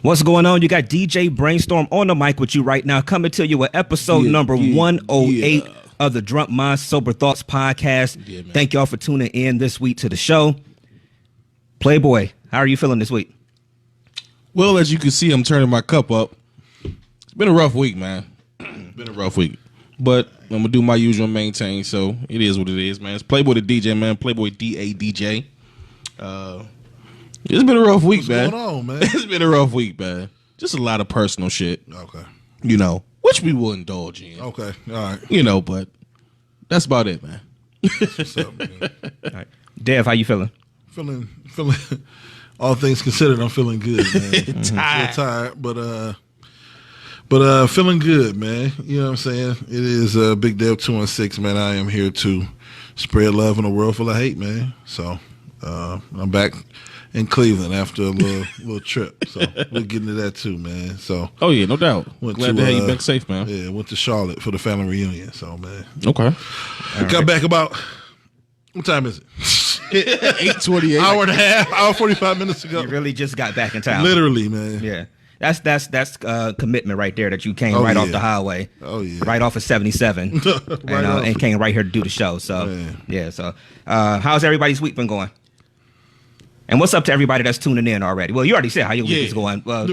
What's going on? You got DJ Brainstorm on the mic with you right now, coming to you with episode number 108 of the Drunk Minds Sober Thoughts podcast. Yeah, thank y'all for tuning in this week to the show. Playboy, how are you feeling this week? Well, as you can see, I'm turning my cup up. It's been a rough week, man. Been a rough week. But I'm going to do my usual maintain, so it is what it is, man. It's Playboy the DJ, man. Playboy D-A-DJ. It's been a rough week, man. What's going on, man? It's been a rough week, man. Just a lot of personal shit. Okay. You know, which we will indulge in. Okay. All right. You know, but that's about it, man. What's up, man? All right. Dev, how you feeling? Feeling. All things considered, I'm feeling good, man. Tired, but feeling good, man. You know what I'm saying? It is Big Dev 216, man. I am here to spread love in a world full of hate, man. So I'm back in Cleveland after a little trip. So we'll get into that too, man. So oh yeah, no doubt. Glad to have you back safe, man. Yeah, went to Charlotte for the family reunion. So man. Okay. Got back about what time is it? 8:28. Hour and a half, hour 45 minutes ago. You really just got back in town. Literally, man. Yeah. That's commitment right there that you came off the highway. Oh yeah. Right off of 77. And came right here to do the show. So yeah, so how's everybody's week been going? And what's up to everybody that's tuning in already? Well, you already said how your week is going. Well,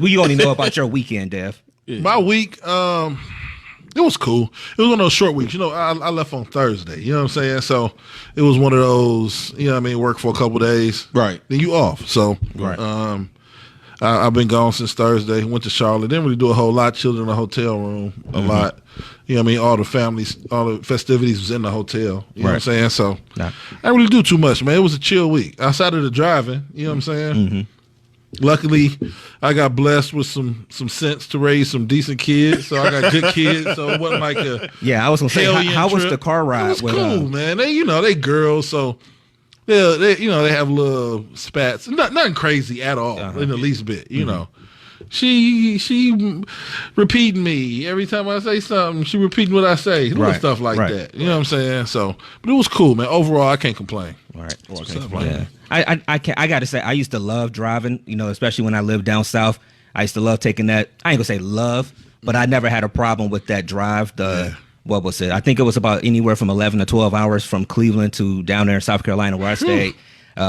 we only know about your weekend, Dev. Yeah. My week, it was cool. It was one of those short weeks. You know, I left on Thursday. You know what I'm saying? So it was one of those, you know what I mean, work for a couple days. Right. Then you off. So right. I've been gone since Thursday. Went to Charlotte. Didn't really do a whole lot. Chilled in the hotel room a lot. You know what I mean? All the families, all the festivities was in the hotel. You know what I'm saying? So I didn't really do too much, man. It was a chill week. Outside of the driving, you know what I'm saying? Mm-hmm. Luckily, I got blessed with some sense to raise some decent kids. So I got good kids. So it wasn't like a I was going to say, how was the car ride? It was cool, man. They girls, so they have little spats. Nothing crazy at all in the least bit, you know. She repeating me every time I say something. She repeating what I say, little stuff like that. You know what I'm saying? So, but it was cool, man. Overall, I can't complain. All right, I can't complain. Yeah. I got to say, I used to love driving. You know, especially when I lived down south. I used to love taking that. I ain't gonna say love, but I never had a problem with that drive. What was it? I think it was about anywhere from 11 to 12 hours from Cleveland to down there in South Carolina where I stayed.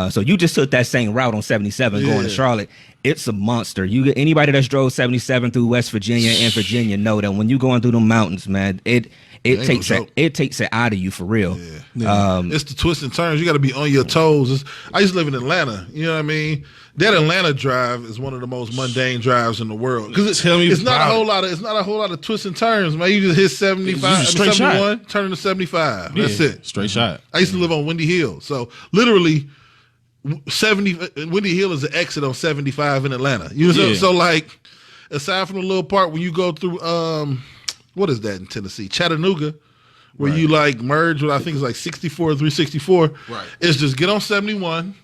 So you just took that same route on 77 going to Charlotte. It's a monster. Anybody that's drove 77 through West Virginia and Virginia know that when you going through the mountains, man, it takes it out of you for real. Yeah. It's the twists and turns. You got to be on your toes. I used to live in Atlanta. You know what I mean? That Atlanta drive is one of the most mundane drives in the world because it's not a whole lot of twists and turns, man. You just hit 75, 71, turning to 75. That's it. Straight shot. I used to live on Windy Hill, so literally. Windy Hill is the exit on 75 in Atlanta. You know, so like aside from the little part when you go through what is that in Tennessee, Chattanooga, where you like merge with I think it's like 64 364. Right. It's just get on 71,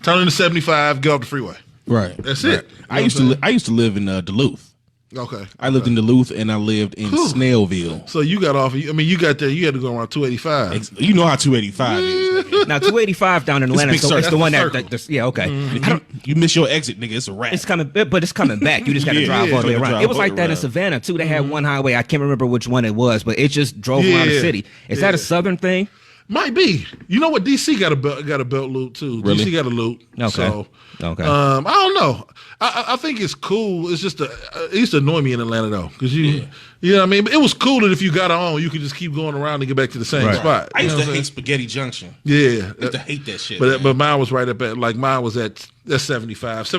turn into 75, get off the freeway. Right. That's it. I used to live in Duluth. Okay. I lived in Duluth and I lived in Snellville. So you got off. I mean, you got there. You had to go around 285. You know how 285 is. Now 285 down in Atlanta. So it's the one that okay. Mm-hmm. You miss your exit, nigga. It's a wrap. It's coming, but it's coming back. You just got to drive all the way around. It was like that in Savannah too. They had one highway. I can't remember which one it was, but it just drove around the city. Is that a southern thing? Might be. You know what? DC got a belt loop too. Really? DC got a loop. Okay. So, okay. I don't know. I think it's cool. It's just it used to annoy me in Atlanta though, because you know what I mean. But it was cool that if you got on, you could just keep going around and get back to the same spot. I used to hate Spaghetti Junction. Yeah, I used to hate that shit. But mine was right up at mine was at 75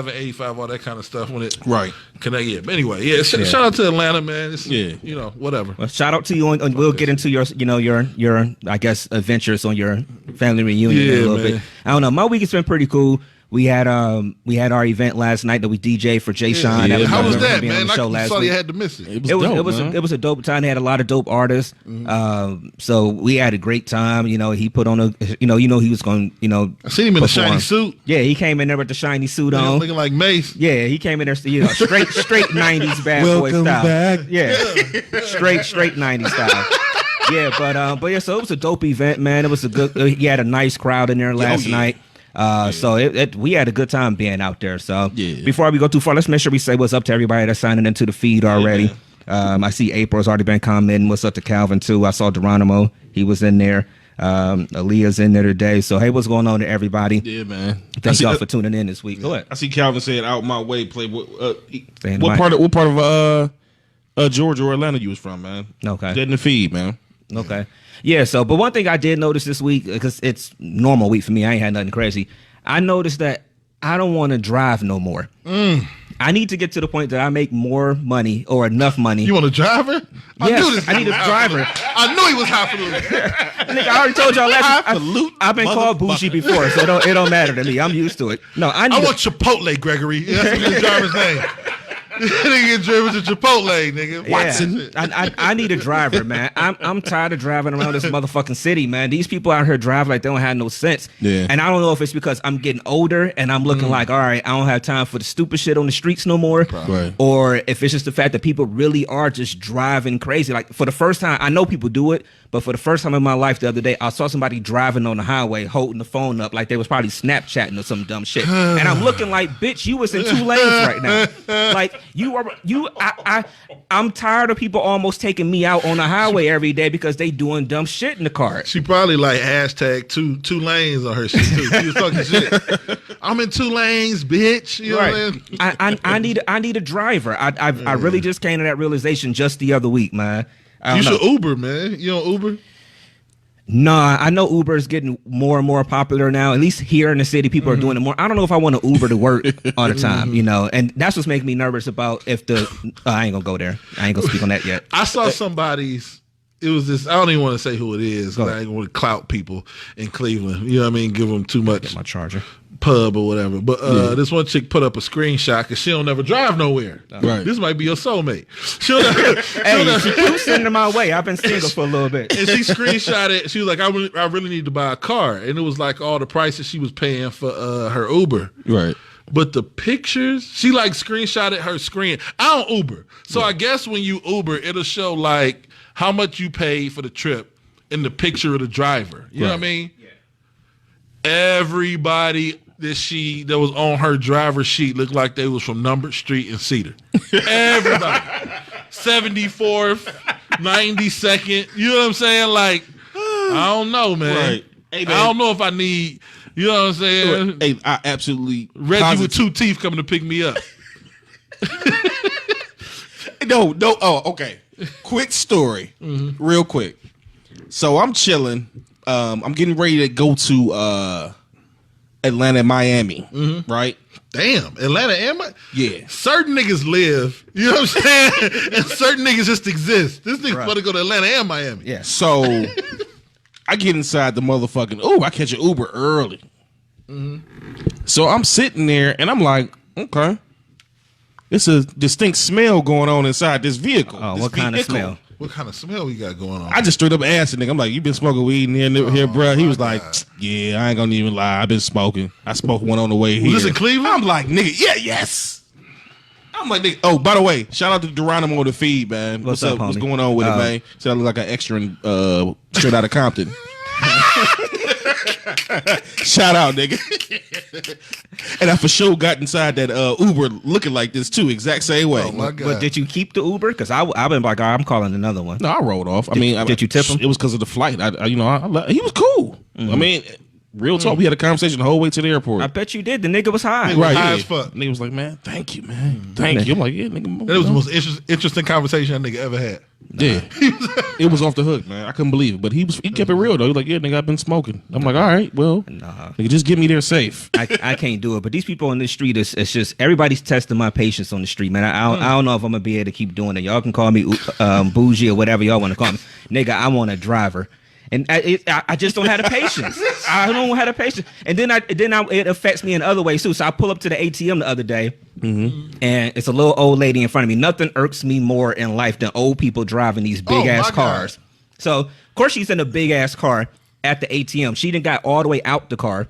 and 85, all that kind of stuff when it connect. Yeah, but anyway, shout out to Atlanta, man. It's, you know, whatever. Well, shout out to you, and we'll get into your I guess adventures on your family reunion a little bit. I don't know. My week has been pretty cool. We had our event last night that we DJ for Jay Sean. How was that, man? I saw you had to miss it. It was a dope time. They had a lot of dope artists. So we had a great time. You know, he put on he was going. I seen him in a shiny suit. Yeah, he came in there with the shiny suit on, looking like Mace. Yeah, he came in there, straight 90s bad boy style. Back. Yeah, straight 90s style. Yeah, but yeah, so it was a dope event, man. It was a good. He had a nice crowd in there last night. So we had a good time being out there. So Yeah. before we go too far, let's make sure we say what's up to everybody that's signing into the feed already. I see April's already been commenting. What's up to Calvin too? I saw Geronimo. He was in there. Aaliyah's in there today. So hey, what's going on to everybody? Yeah, man. Thank y'all for tuning in this week. Go ahead. I see Calvin said out my way. Playboy. Saying What Mike. part of Georgia or Atlanta you was from, man? Okay. Dead in the feed, man. Okay. Yeah, so, but one thing I did notice this week, because it's normal week for me, I ain't had nothing crazy. I noticed that I don't want to drive no more. I need to get to the point that I make more money or enough money. You want a driver? Yes, I need a driver. I knew he was highfalutin. Nigga, I already told y'all last week. I've been called bougie before, so it don't matter to me. I'm used to it. No, I want Chipotle, Gregory. That's his driver's name. Nigga driven to Chipotle, nigga. Watson. I need a driver, man. I'm tired of driving around this motherfucking city, man. These people out here drive like they don't have no sense. Yeah. And I don't know if it's because I'm getting older and I'm looking like, all right, I don't have time for the stupid shit on the streets no more. Right. Or if it's just the fact that people really are just driving crazy. Like for the first time, I know people do it, but for the first time in my life the other day, I saw somebody driving on the highway holding the phone up like they was probably Snapchatting or some dumb shit. And I'm looking like, bitch, you was in 2 lanes right now. Like I'm tired of people almost taking me out on the highway every day because they doing dumb shit in the car. She probably like hashtag two lanes on her shit too. She was talking shit. I'm in 2 lanes, bitch. You know what I mean? I need a driver. I really just came to that realization just the other week, man. You should Uber, man. You don't Uber? Nah, I know Uber is getting more and more popular now. At least here in the city, people are doing it more. I don't know if I want to Uber to work all the time, you know. And that's what's making me nervous about if the. I ain't gonna go there. I ain't gonna speak on that yet. I saw somebody's. It was this. I don't even want to say who it is. I ain't want to clout people in Cleveland. You know what I mean? Give them too much. Get my charger. Pub or whatever. But this one chick put up a screenshot because she don't never drive nowhere. Right. This might be your soulmate. She'll never, Hey, she keeps sending my way. I've been single for a little bit. and she screenshotted. She was like, I really need to buy a car. And it was like all the prices she was paying for her Uber. Right. But the pictures, she like screenshotted her screen. I don't Uber. So I guess when you Uber, it'll show like how much you paid for the trip in the picture of the driver. You know what I mean? Yeah. Everybody that was on her driver's sheet looked like they was from Number Street and Cedar. Everybody. 74th, 92nd. You know what I'm saying? Like, I don't know, man. Right. Hey, man. I don't know if I need, you know what I'm saying? Hey, I absolutely. Reggie with 2 teeth coming to pick me up. No. Oh, okay. Quick story. Real quick. So I'm chilling. I'm getting ready to go to Atlanta and Miami, right? Damn, Atlanta and Yeah. certain niggas live, you know what I'm saying? And certain niggas just exist. This nigga's about to go to Atlanta and Miami. Yeah. So I get inside the motherfucking I catch an Uber early. So I'm sitting there and I'm like, okay. It's a distinct smell going on inside this vehicle. Oh, this what kind of vehicle. smell? What kind of smell we got going on? I just straight up asked the nigga. I'm like, you been smoking weed in here, bro? He was like, yeah, I ain't gonna even lie. I've been smoking. I smoked one on the way here. Was this in Cleveland? I'm like, nigga, yes. I'm like, nigga. Oh, by the way, shout out to Geronimo on the feed, man. What's up? What's homie? going on with it, man? Said I look like an extra in, straight out of Compton. Shout out, nigga. And I for sure got inside that Uber looking like this too, exact same way. Oh my God. But did you keep the Uber? Because I've been like, I'm calling another one. No, I rolled off. Did you tip him? It was because of the flight. He was cool. I mean, real talk. We had a conversation the whole way to the airport. I bet you did. The nigga was high. Nigga was high as fuck. Nigga was like, man, thank you, man. Thank you. I'm like, yeah, nigga. That was the most interesting conversation that nigga ever had. Yeah. It was off the hook, man. I couldn't believe it. But he kept it real though. He was like, yeah, nigga, I've been smoking. I'm like, all right, well, nigga, just get me there safe. I can't do it. But these people on the street, it's just everybody's testing my patience on the street, man. I don't know if I'm gonna be able to keep doing it. Y'all can call me bougie or whatever y'all want to call me, nigga. I want a driver. And I just don't have the patience. I don't have the patience. And then it affects me in other ways too. So I pull up to the ATM the other day, and it's a little old lady in front of me. Nothing irks me more in life than old people driving these big ass cars. God. So of course she's in a big ass car at the ATM. She done got all the way out the car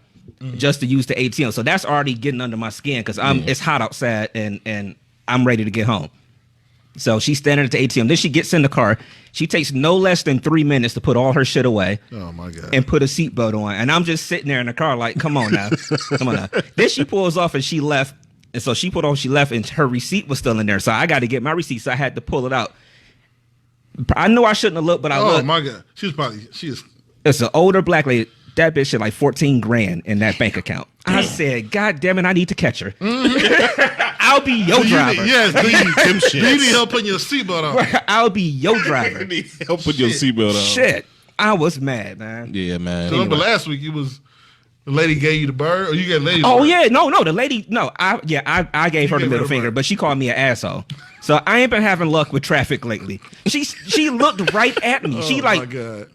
just to use the ATM. So that's already getting under my skin because it's hot outside and I'm ready to get home. So she's standing at the ATM. Then she gets in the car. She takes no less than 3 minutes to put all her shit away. Oh my God. And put a seatbelt on. And I'm just sitting there in the car like, come on now. Come on now. Then she pulls off and she left. And so she put on, she left, and her receipt was still in there. So I got to get my receipt. So I had to pull it out. I knew I shouldn't have looked, but I looked. Oh my God. She is. It's an older black lady. That bitch had like 14 grand in that bank account. I said, God damn it, I need to catch her. I'll be your driver. Do you need help putting your seatbelt on? I'll be your driver. You need help put your seatbelt on. Shit. I was mad, man. Yeah, man. So remember last week, the lady gave you the bird, or you got lady? Oh yeah, no, the lady. No, I gave her the middle finger, but she called me an asshole. So I ain't been having luck with traffic lately. She looked right at me. She like, my God.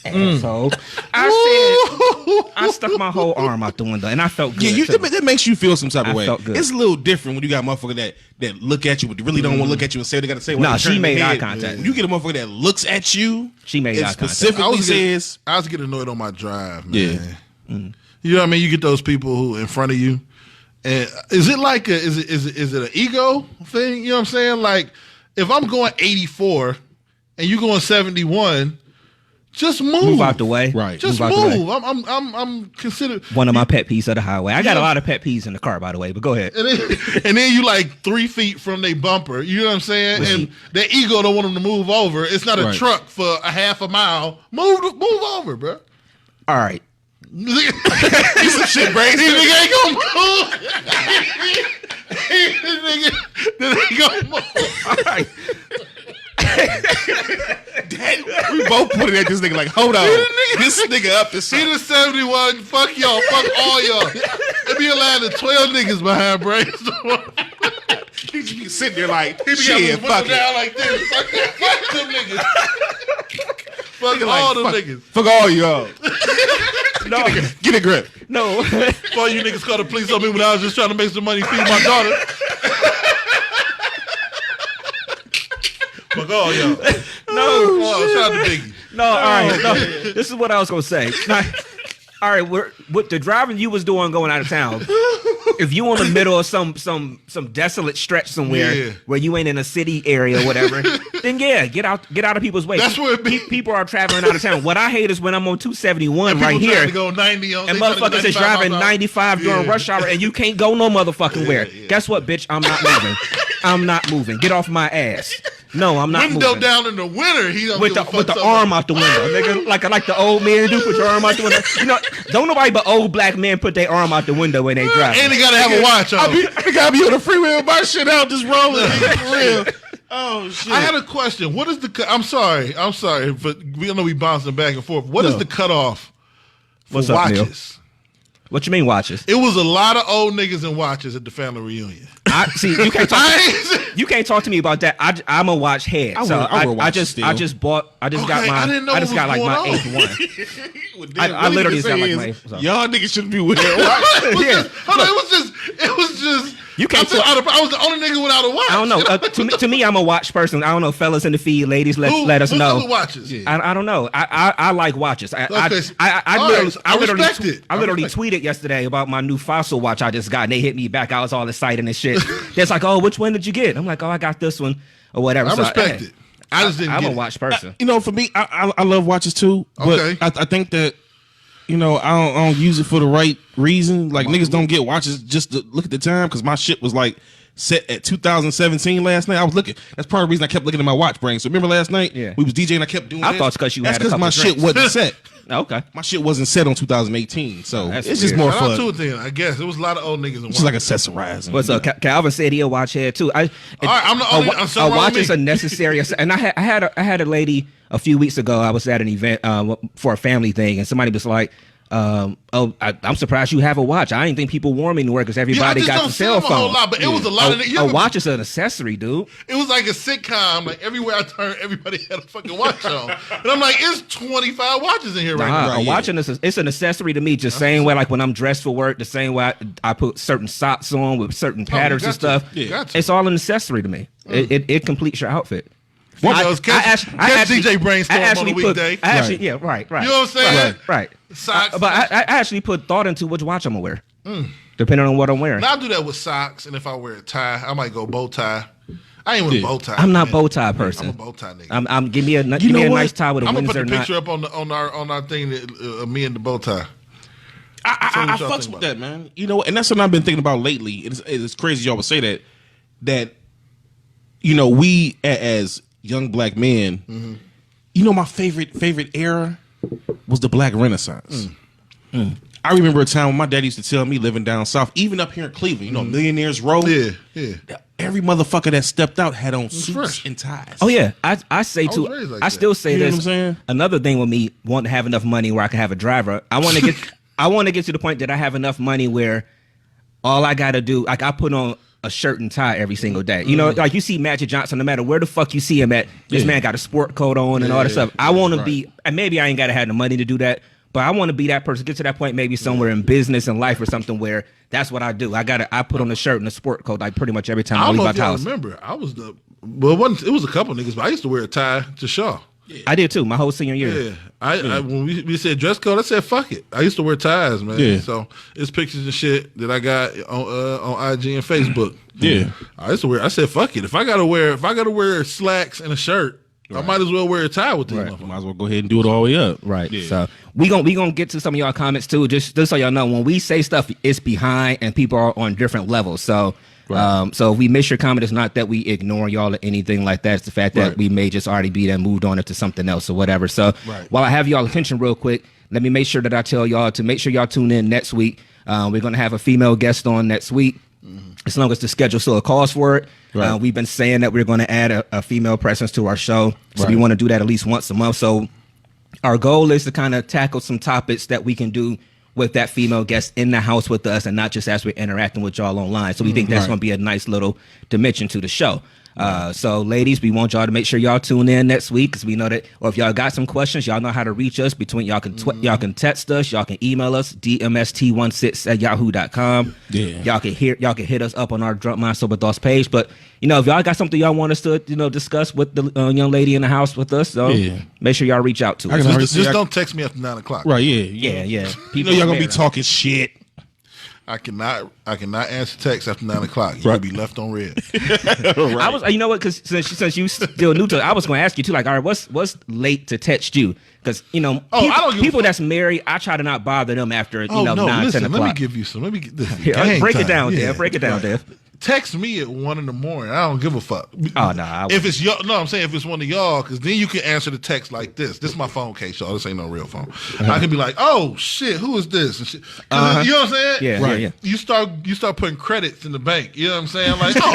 asshole. I stuck my whole arm out the window, and I felt good. Yeah, that makes you feel some type of way. Felt good. It's a little different when you got a motherfucker that look at you, but really don't want to look at you and say what they got to say. Nah, she made eye contact. When you get a motherfucker that looks at you, She made eye contact. specifically says, I was getting annoyed on my drive, man. Yeah. You know what I mean? You get those people who in front of you, and is it like is it an ego thing? You know what I'm saying? Like if I'm going 84 and you going 71. Just move out the way. Right. Just move. I'm considered one of my pet peeves of the highway. I got a lot of pet peeves in the car, by the way, but go ahead. And then you like 3 feet from their bumper. You know what I'm saying? And their ego don't want them to move over. It's not a truck for a half a mile. Move over, bro. All right. He's some shit, Brains. This nigga ain't gonna move. This nigga ain't gonna move. All right. we both pointed at this nigga like, hold on. This nigga up to He the 71. Fuck y'all. Fuck all y'all. There be a line of 12 niggas behind Brains. He just be sitting there like, He be shit, fuck it. down like this. Fuck them niggas. Fuck Nigga all like, them niggas. Fuck all y'all. No, Get a grip. no. All you niggas called the police on me when I was just trying to make some money feed my daughter. Fuck all y'all. No. Oh, shout out to Biggie. No, all right. No, this is what I was gonna say. Now, all right, what the driving you was doing going out of town. If you in the middle of some desolate stretch somewhere where you ain't in a city area or whatever, then get out of people's way. That's where people are traveling out of town. What I hate is when I'm on 271 right People here. trying to go 90 on, And motherfuckers is driving 95 during rush hour, and you can't go no motherfucking where. Guess what, bitch? I'm not moving. I'm not moving. Get off my ass. No, I'm not window moving. down in the winter. He don't With the arm out the window, nigga, like the old men do. Put your arm out the window. You know, don't nobody but old black men put their arm out the window when they drive. And they gotta have a watch on. I gotta be on the freeway with my shit out, just rolling. For real. Oh shit! I had a question. What is the? I'm sorry, but we know we bouncing back and forth. What is the cutoff for What's up, watches? Neil? What you mean watches? It was a lot of old niggas in watches at the family reunion. See, you can't talk. You can't talk to me about that. I'm a watch head. I just got like my eighth one. I literally just got like my eighth. Y'all niggas shouldn't be wearing watches. Yeah. Hold on, it was just. You can't. I was the only nigga without a watch. I don't know. To me, I'm a watch person. I don't know, fellas in the feed, ladies, let us know. Who watches? I don't know. I like watches. I literally tweeted yesterday about my new Fossil watch I just got, and they hit me back. I was all excited and shit. It's like, oh, which one did you get? I'm like, oh, I got this one or whatever. I respect it. I just didn't. I'm a watch person. You know, for me, I love watches too. But okay. I think that, you know, I don't use it for the right reason. Like niggas don't get watches just to look at the time, because my shit was like set at 2017 last night. I was looking. That's part of the reason I kept looking at my watch brain. So remember last night? Yeah. We was DJing. I kept doing. I thought it's because you That's had a couple my drinks. shit wasn't set. Okay. My shit wasn't set on 2018. So That's it's just weird. more Shout out fun. to it then. I guess it was a lot of old niggas in watches. Just like accessorizing. What's up? Calvin said he a watch head too. I'm the only. I'm so a wrong watch with is me. a necessary. And I had a lady a few weeks ago. I was at an event for a family thing, and somebody was like, I'm surprised you have a watch. I didn't think people wore them anywhere because everybody got the cell phone. A whole lot, but it was a lot of niggas. A watch is an accessory, dude. It was like a sitcom. Like everywhere I turned, everybody had a fucking watch on. And I'm like, it's 25 watches in here right now. A watch it's an accessory to me. Just same way, like when I'm dressed for work, the same way I put certain socks on with certain patterns and stuff. It's all an accessory to me. It completes your outfit. Catch DJ Brainstorm on a weekday. Right. You know what I'm saying? Right. Socks. But I actually put thought into which watch I'm gonna wear, depending on what I'm wearing. Now I do that with socks, and if I wear a tie, I might go bow tie. I ain't with a bow tie. I'm not bow tie person. I'm a bow tie nigga. I'm give me a nice tie with a I'm gonna Windsor put the knot. picture up on our thing that me and the bow tie. I fucks with that, man. You know, and that's what I've been thinking about lately. It's crazy y'all would say that. That, you know, we as young black men, you know, my favorite era was the Black Renaissance. I remember a time when my dad used to tell me, living down south, even up here in Cleveland, you know, Millionaires Row. Yeah. Every motherfucker that stepped out had on suits fresh. and ties. Oh yeah, I say too. raised like I that. still say You know this. what I'm saying? Another thing with me wanting to have enough money where I can have a driver. I want to get. I want to get to the point that I have enough money where all I got to do, like I put on a shirt and tie every single day. You know, like you see Magic Johnson, no matter where the fuck you see him at, this man got a sport coat on and all that stuff. I want to be, and maybe I ain't got to have the money to do that, but I want to be that person, get to that point maybe somewhere in business and life or something where that's what I do. I put on a shirt and a sport coat like pretty much every time I leave out the house. Remember, I was it was a couple niggas, but I used to wear a tie to Shaw. I did too, my whole senior year. Yeah, I when we said dress code, I said fuck it. I used to wear ties, man. Yeah. So it's pictures and shit that I got on IG and Facebook. Yeah. I used to wear. I said fuck it. If I gotta wear slacks and a shirt, I might as well wear a tie with these motherfuckers. Might as well go ahead and do it all the way up. Right. Yeah. So we gonna get to some of y'all comments too. Just so y'all know, when we say stuff, it's behind and people are on different levels. So so if we miss your comment, it's not that we ignore y'all or anything like that. It's the fact that we may just already be there, moved on into something else or whatever. So while I have y'all attention real quick, let me make sure that I tell y'all to make sure y'all tune in next week. We're gonna have a female guest on next week. As long as the schedule still calls for it. We've been saying that we're going to add a female presence to our show. So we want to do that at least once a month. So our goal is to kind of tackle some topics that we can do with that female guest in the house with us and not just as we're interacting with y'all online. So we think that's going to be a nice little dimension to the show. So ladies, we want y'all to make sure y'all tune in next week because we know that, or if y'all got some questions, y'all know how to reach us. Between y'all can y'all can text us, y'all can email us, dmst16@yahoo.com. Y'all can hit us up on our Drunk Mind Sober Thoughts page. But you know, if y'all got something y'all want us to discuss with the young lady in the house with us, so make sure y'all reach out to us. Just don't text me after 9 o'clock. Right? Yeah. You know y'all gonna be talking shit. I cannot answer text after 9 o'clock. You'll be left on red. I was, you know what? Because since you still new to it, I was going to ask you too. Like, all right, what's late to text you? Because people that's married, I try to not bother them after 9, 10 o'clock. Let me give you some. Let me get this. Break it down, Dev. Break it down, Dev. Text me at 1 in the morning. I don't give a fuck. Oh no! If it's y'all, no, I'm saying if it's one of y'all, because then you can answer the text like this. This is my phone case, y'all. This ain't no real phone. I can be like, oh shit, who is this? And shit. You know what I'm saying? Yeah. You start putting credits in the bank. You know what I'm saying? Like, oh,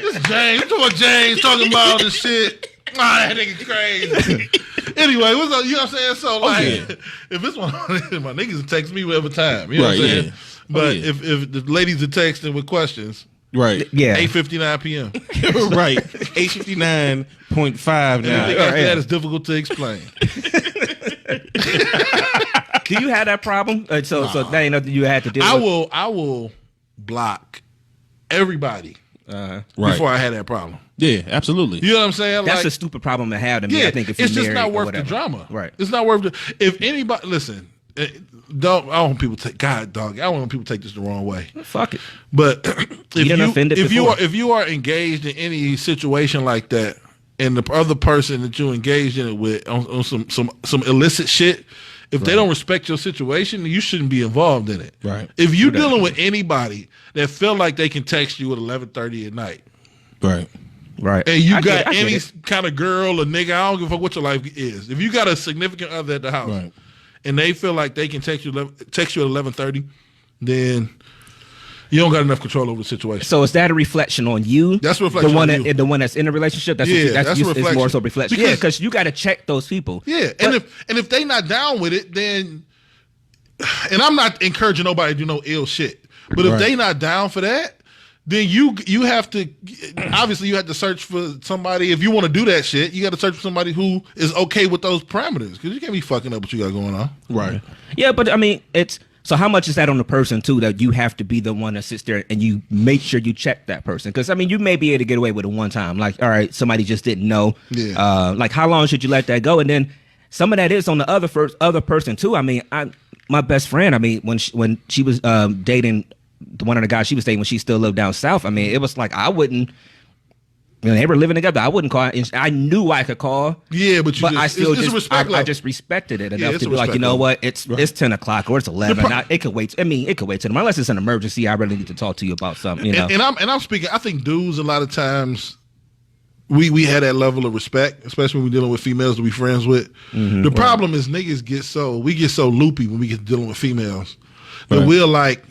this James. You talking about James talking about all this shit? That nigga crazy. Anyway, what's up? You know what I'm saying? So like, if it's one of my niggas text me every time. You know what I'm saying? But if the ladies are texting with questions. Right. Yeah. 8:59 p.m. Right. 8:59.5 now. Anything after that is difficult to explain. Do you have that problem? So that ain't nothing you had to deal with. I will block everybody before I had that problem. Yeah, absolutely. You know what I'm saying? That's like, a stupid problem to have to me. yeah, I think if it's you're just married not worth or the whatever. drama. Right. It's not worth it. If anybody listen. I don't want people to take God, dog. I don't want people to take this the wrong way. Fuck it. But if you are engaged in any situation like that, and the other person that you engaged in it with on some illicit shit, if they don't respect your situation, you shouldn't be involved in it. Right. If you're dealing with anybody that feel like they can text you at 11:30 at night, right. and you got any kind of girl or nigga, I don't give a fuck what your life is. If you got a significant other at the house. Right. And they feel like they can text you at 11:30, then you don't got enough control over the situation. So is that a reflection on you? That's a reflection on you. The one that's in a relationship. That's that's a reflection. It's more so reflection. Because you got to check those people. Yeah, and if they not down with it, then, and I'm not encouraging nobody to do no ill shit, but if they not down for that, then you have to, obviously you have to search for somebody. If you want to do that shit, you got to search for somebody who is okay with those parameters, because you can't be fucking up what you got going on. Right. Yeah, but I mean, so how much is that on the person too, that you have to be the one that sits there and you make sure you check that person? Because I mean, you may be able to get away with it one time, like, all right, somebody just didn't know. Yeah. Like, how long should you let that go? And then some of that is on the other person too. I mean, my best friend, I mean, when she was dating one of the guys she was dating when she still lived down south, I mean, it was like I wouldn't When they were living together, I wouldn't call. I knew I could call. Yeah, but I still it's respect I just respected it enough it's to a be like, respect you know level. what? It's 10 o'clock or it's 11. It could wait. I mean, it could wait till tomorrow. Unless it's an emergency, I really need to talk to you about something. You know. And I'm speaking. I think dudes a lot of times we had that level of respect, especially when we're dealing with females to be friends with. The problem is niggas get so loopy when we get dealing with females that we'll like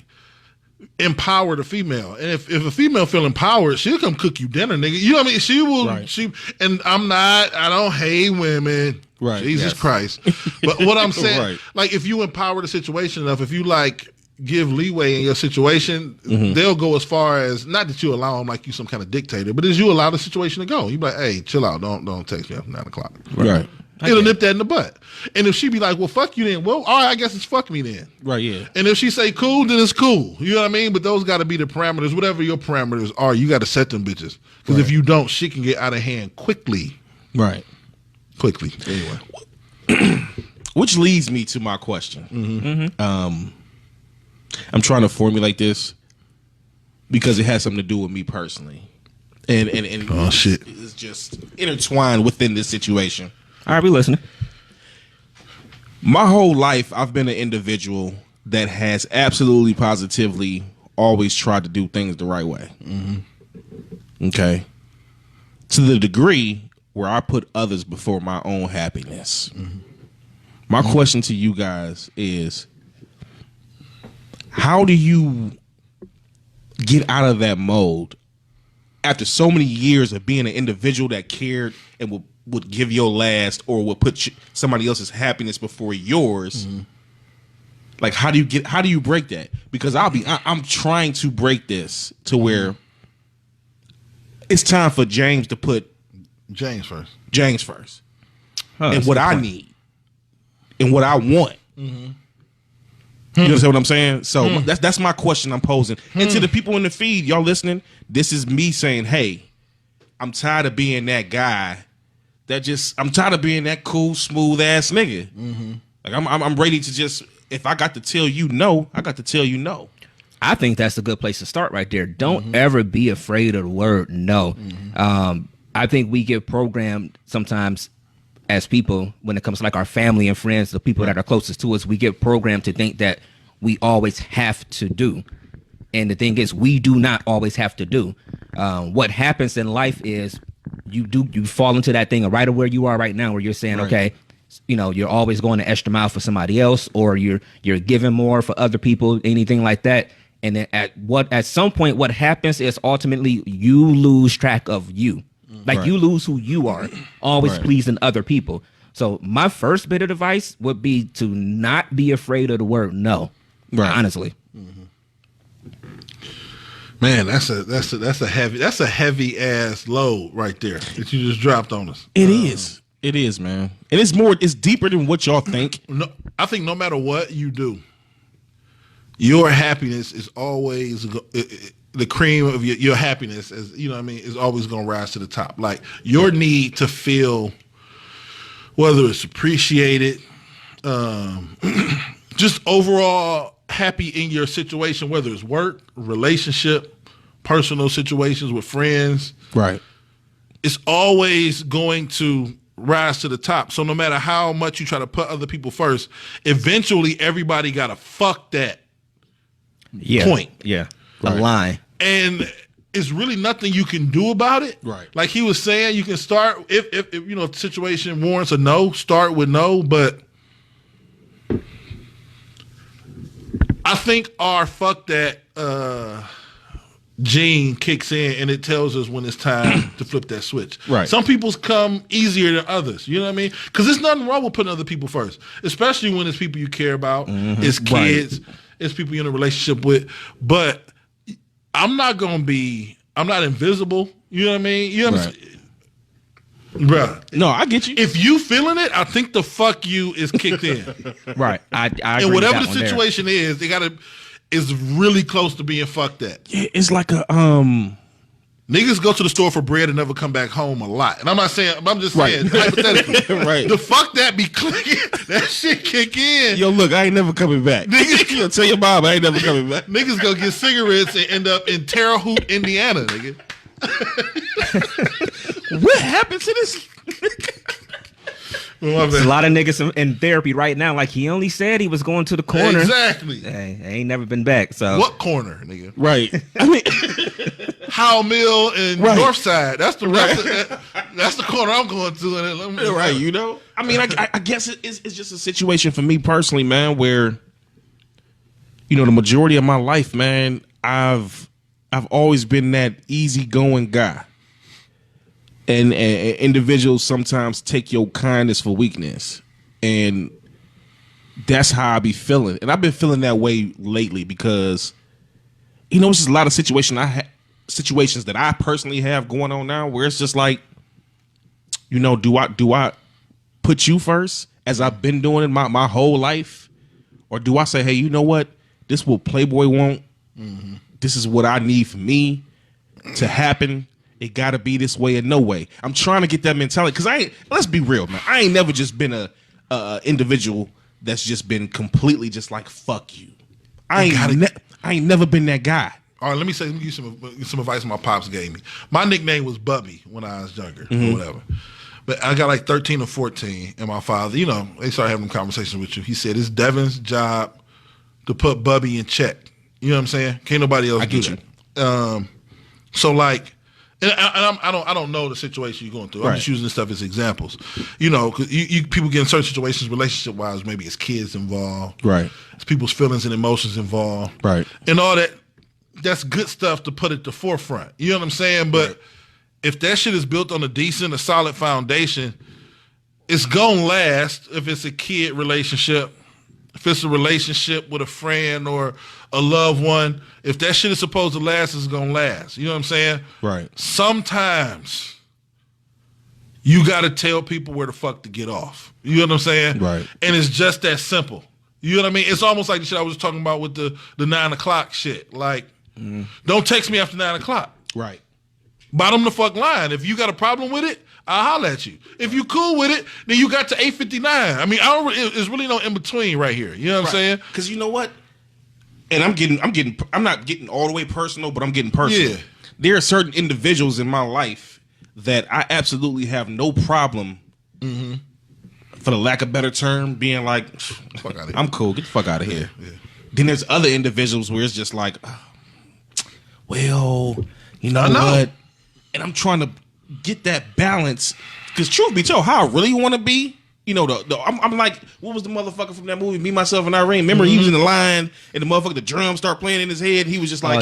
empower the female. And if a female feel empowered, she'll come cook you dinner, nigga. You know what I mean? She will and I don't hate women. Right. Jesus Christ. But what I'm saying, like if you empower the situation enough, if you like give leeway in your situation, they'll go as far as, not that you allow them like you some kind of dictator, but as you allow the situation to go. You be like, hey, chill out. Don't text me after 9 o'clock. Right. It'll nip that in the butt. And if she be like, well, fuck you then, well, all right, I guess it's fuck me then. Right, yeah. And if she say cool, then it's cool. You know what I mean? But those got to be the parameters. Whatever your parameters are, you got to set them bitches. Because if you don't, shit can get out of hand quickly. Right. Quickly. Anyway. Which leads me to my question. I'm trying to formulate this because it has something to do with me personally. And oh, shit. It's just intertwined within this situation. All right, we listening. My whole life, I've been an individual that has absolutely positively always tried to do things the right way. Okay. To the degree where I put others before my own happiness. My question to you guys is, how do you get out of that mode after so many years of being an individual that cared and would give your last or would put somebody else's happiness before yours? Like, how do you break that? Because I'm trying to break this to where it's time for James to put James first. And what I need and what I want. You understand what I'm saying? So that's my question I'm posing. And to the people in the feed, y'all listening, this is me saying, hey, I'm tired of being that guy I'm tired of being that cool, smooth ass nigga. Like I'm ready to just, if I got to tell you no, I got to tell you no. I think that's a good place to start right there. Don't ever be afraid of the word no. I think we get programmed sometimes as people when it comes to like our family and friends, the people that are closest to us, we get programmed to think that we always have to do. And the thing is, we do not always have to do. What happens in life is you fall into that thing right where you are right now, where you're saying, okay, you know, you're always going the extra mile for somebody else, or you're giving more for other people, anything like that. And then at some point, what happens is ultimately you lose track of you. Like you lose who you are, always pleasing other people. So my first bit of advice would be to not be afraid of the word no. Honestly. Man, that's a heavy ass load right there that you just dropped on us. It is, man. And it's deeper than what y'all think. No, I think no matter what you do, your happiness is always the cream of your happiness, as you know what I mean, is always going to rise to the top. Like your need to feel, whether it's appreciated, just overall happy in your situation, whether it's work, relationship, personal situations with friends. Right. It's always going to rise to the top. So no matter how much you try to put other people first, eventually everybody got to fuck that point. Yeah. The line. And it's really nothing you can do about it. Right. Like he was saying, you can start if you know, if the situation warrants a no, start with no, but I think our fuck that gene kicks in and it tells us when it's time to flip that switch. Right. Some people's come easier than others. You know what I mean? Because there's nothing wrong with putting other people first, especially when it's people you care about, it's kids, it's people you're in a relationship with. But I'm not invisible. You know what I mean? You know what I'm saying? Bruh. No, I get you. If you feeling it, I think the fuck you is kicked in. Right. I agree and whatever with the that situation is, is really close to being fucked at. Yeah, it's like a niggas go to the store for bread and never come back home a lot. And I'm not saying, I'm just saying hypothetically. Right. The fuck that be clicking. That shit kick in. Yo, look, I ain't never coming back. Niggas, tell your mom I ain't never coming back. Niggas go get cigarettes and end up in Terre Haute, Indiana, nigga. What happened to this? There's a lot of niggas in therapy right now. Like, he only said he was going to the corner. Exactly. Hey, I ain't never been back. So what corner, nigga? Right. I mean, Howell Mill and Right. Northside. That's the corner I'm going to. And right, you know? I mean, I guess it's just a situation for me personally, man, where, you know, the majority of my life, man, I've always been that easygoing guy. And individuals sometimes take your kindness for weakness. And that's how I be feeling. And I've been feeling that way lately because, you know, it's just a lot of situations that I personally have going on now where it's just like, you know, do I put you first as I've been doing it my whole life? Or do I say, hey, you know what? This is what Playboy want. Mm-hmm. This is what I need for me to happen. It got to be this way or no way. I'm trying to get that mentality because let's be real, man. I ain't never just been a individual that's just been completely just like, fuck you. I ain't never been that guy. All right, let me give you some advice my pops gave me. My nickname was Bubby when I was younger or whatever. But I got like 13 or 14, and my father, you know, they started having conversations with you. He said, it's Devin's job to put Bubby in check. You know what I'm saying? Can't nobody else do that. So like, and I don't know the situation you're going through. I'm just using this stuff as examples. You know, cause people get in certain situations, relationship wise, maybe it's kids involved, right? It's people's feelings and emotions involved, right? And all that. That's good stuff to put at the forefront. You know what I'm saying? But if that shit is built on a solid foundation, it's gonna last. If it's a kid relationship, if it's a relationship with a friend or a loved one, if that shit is supposed to last, it's gonna last. You know what I'm saying? Right. Sometimes you gotta tell people where the fuck to get off. You know what I'm saying? Right. And it's just that simple. You know what I mean? It's almost like the shit I was talking about with the 9 o'clock shit. Like, don't text me after 9 o'clock. Right. Bottom the fuck line. If you got a problem with it, I'll holler at you. If you cool with it, then you got to 8:59. I mean, there's really no in between right here. You know what I'm saying? Because you know what? And I'm not getting all the way personal, but I'm getting personal. Yeah. There are certain individuals in my life that I absolutely have no problem, for the lack of a better term, being like, fuck out of here. I'm cool. Get the fuck out of here. Yeah. Then there's other individuals where it's just like, well, you know what? And I'm trying to get that balance because truth be told, how I really want to be, you know, I'm like, what was the motherfucker from that movie, Me, Myself, and Irene? Remember he was in the line and the motherfucker, the drums start playing in his head. He was just like,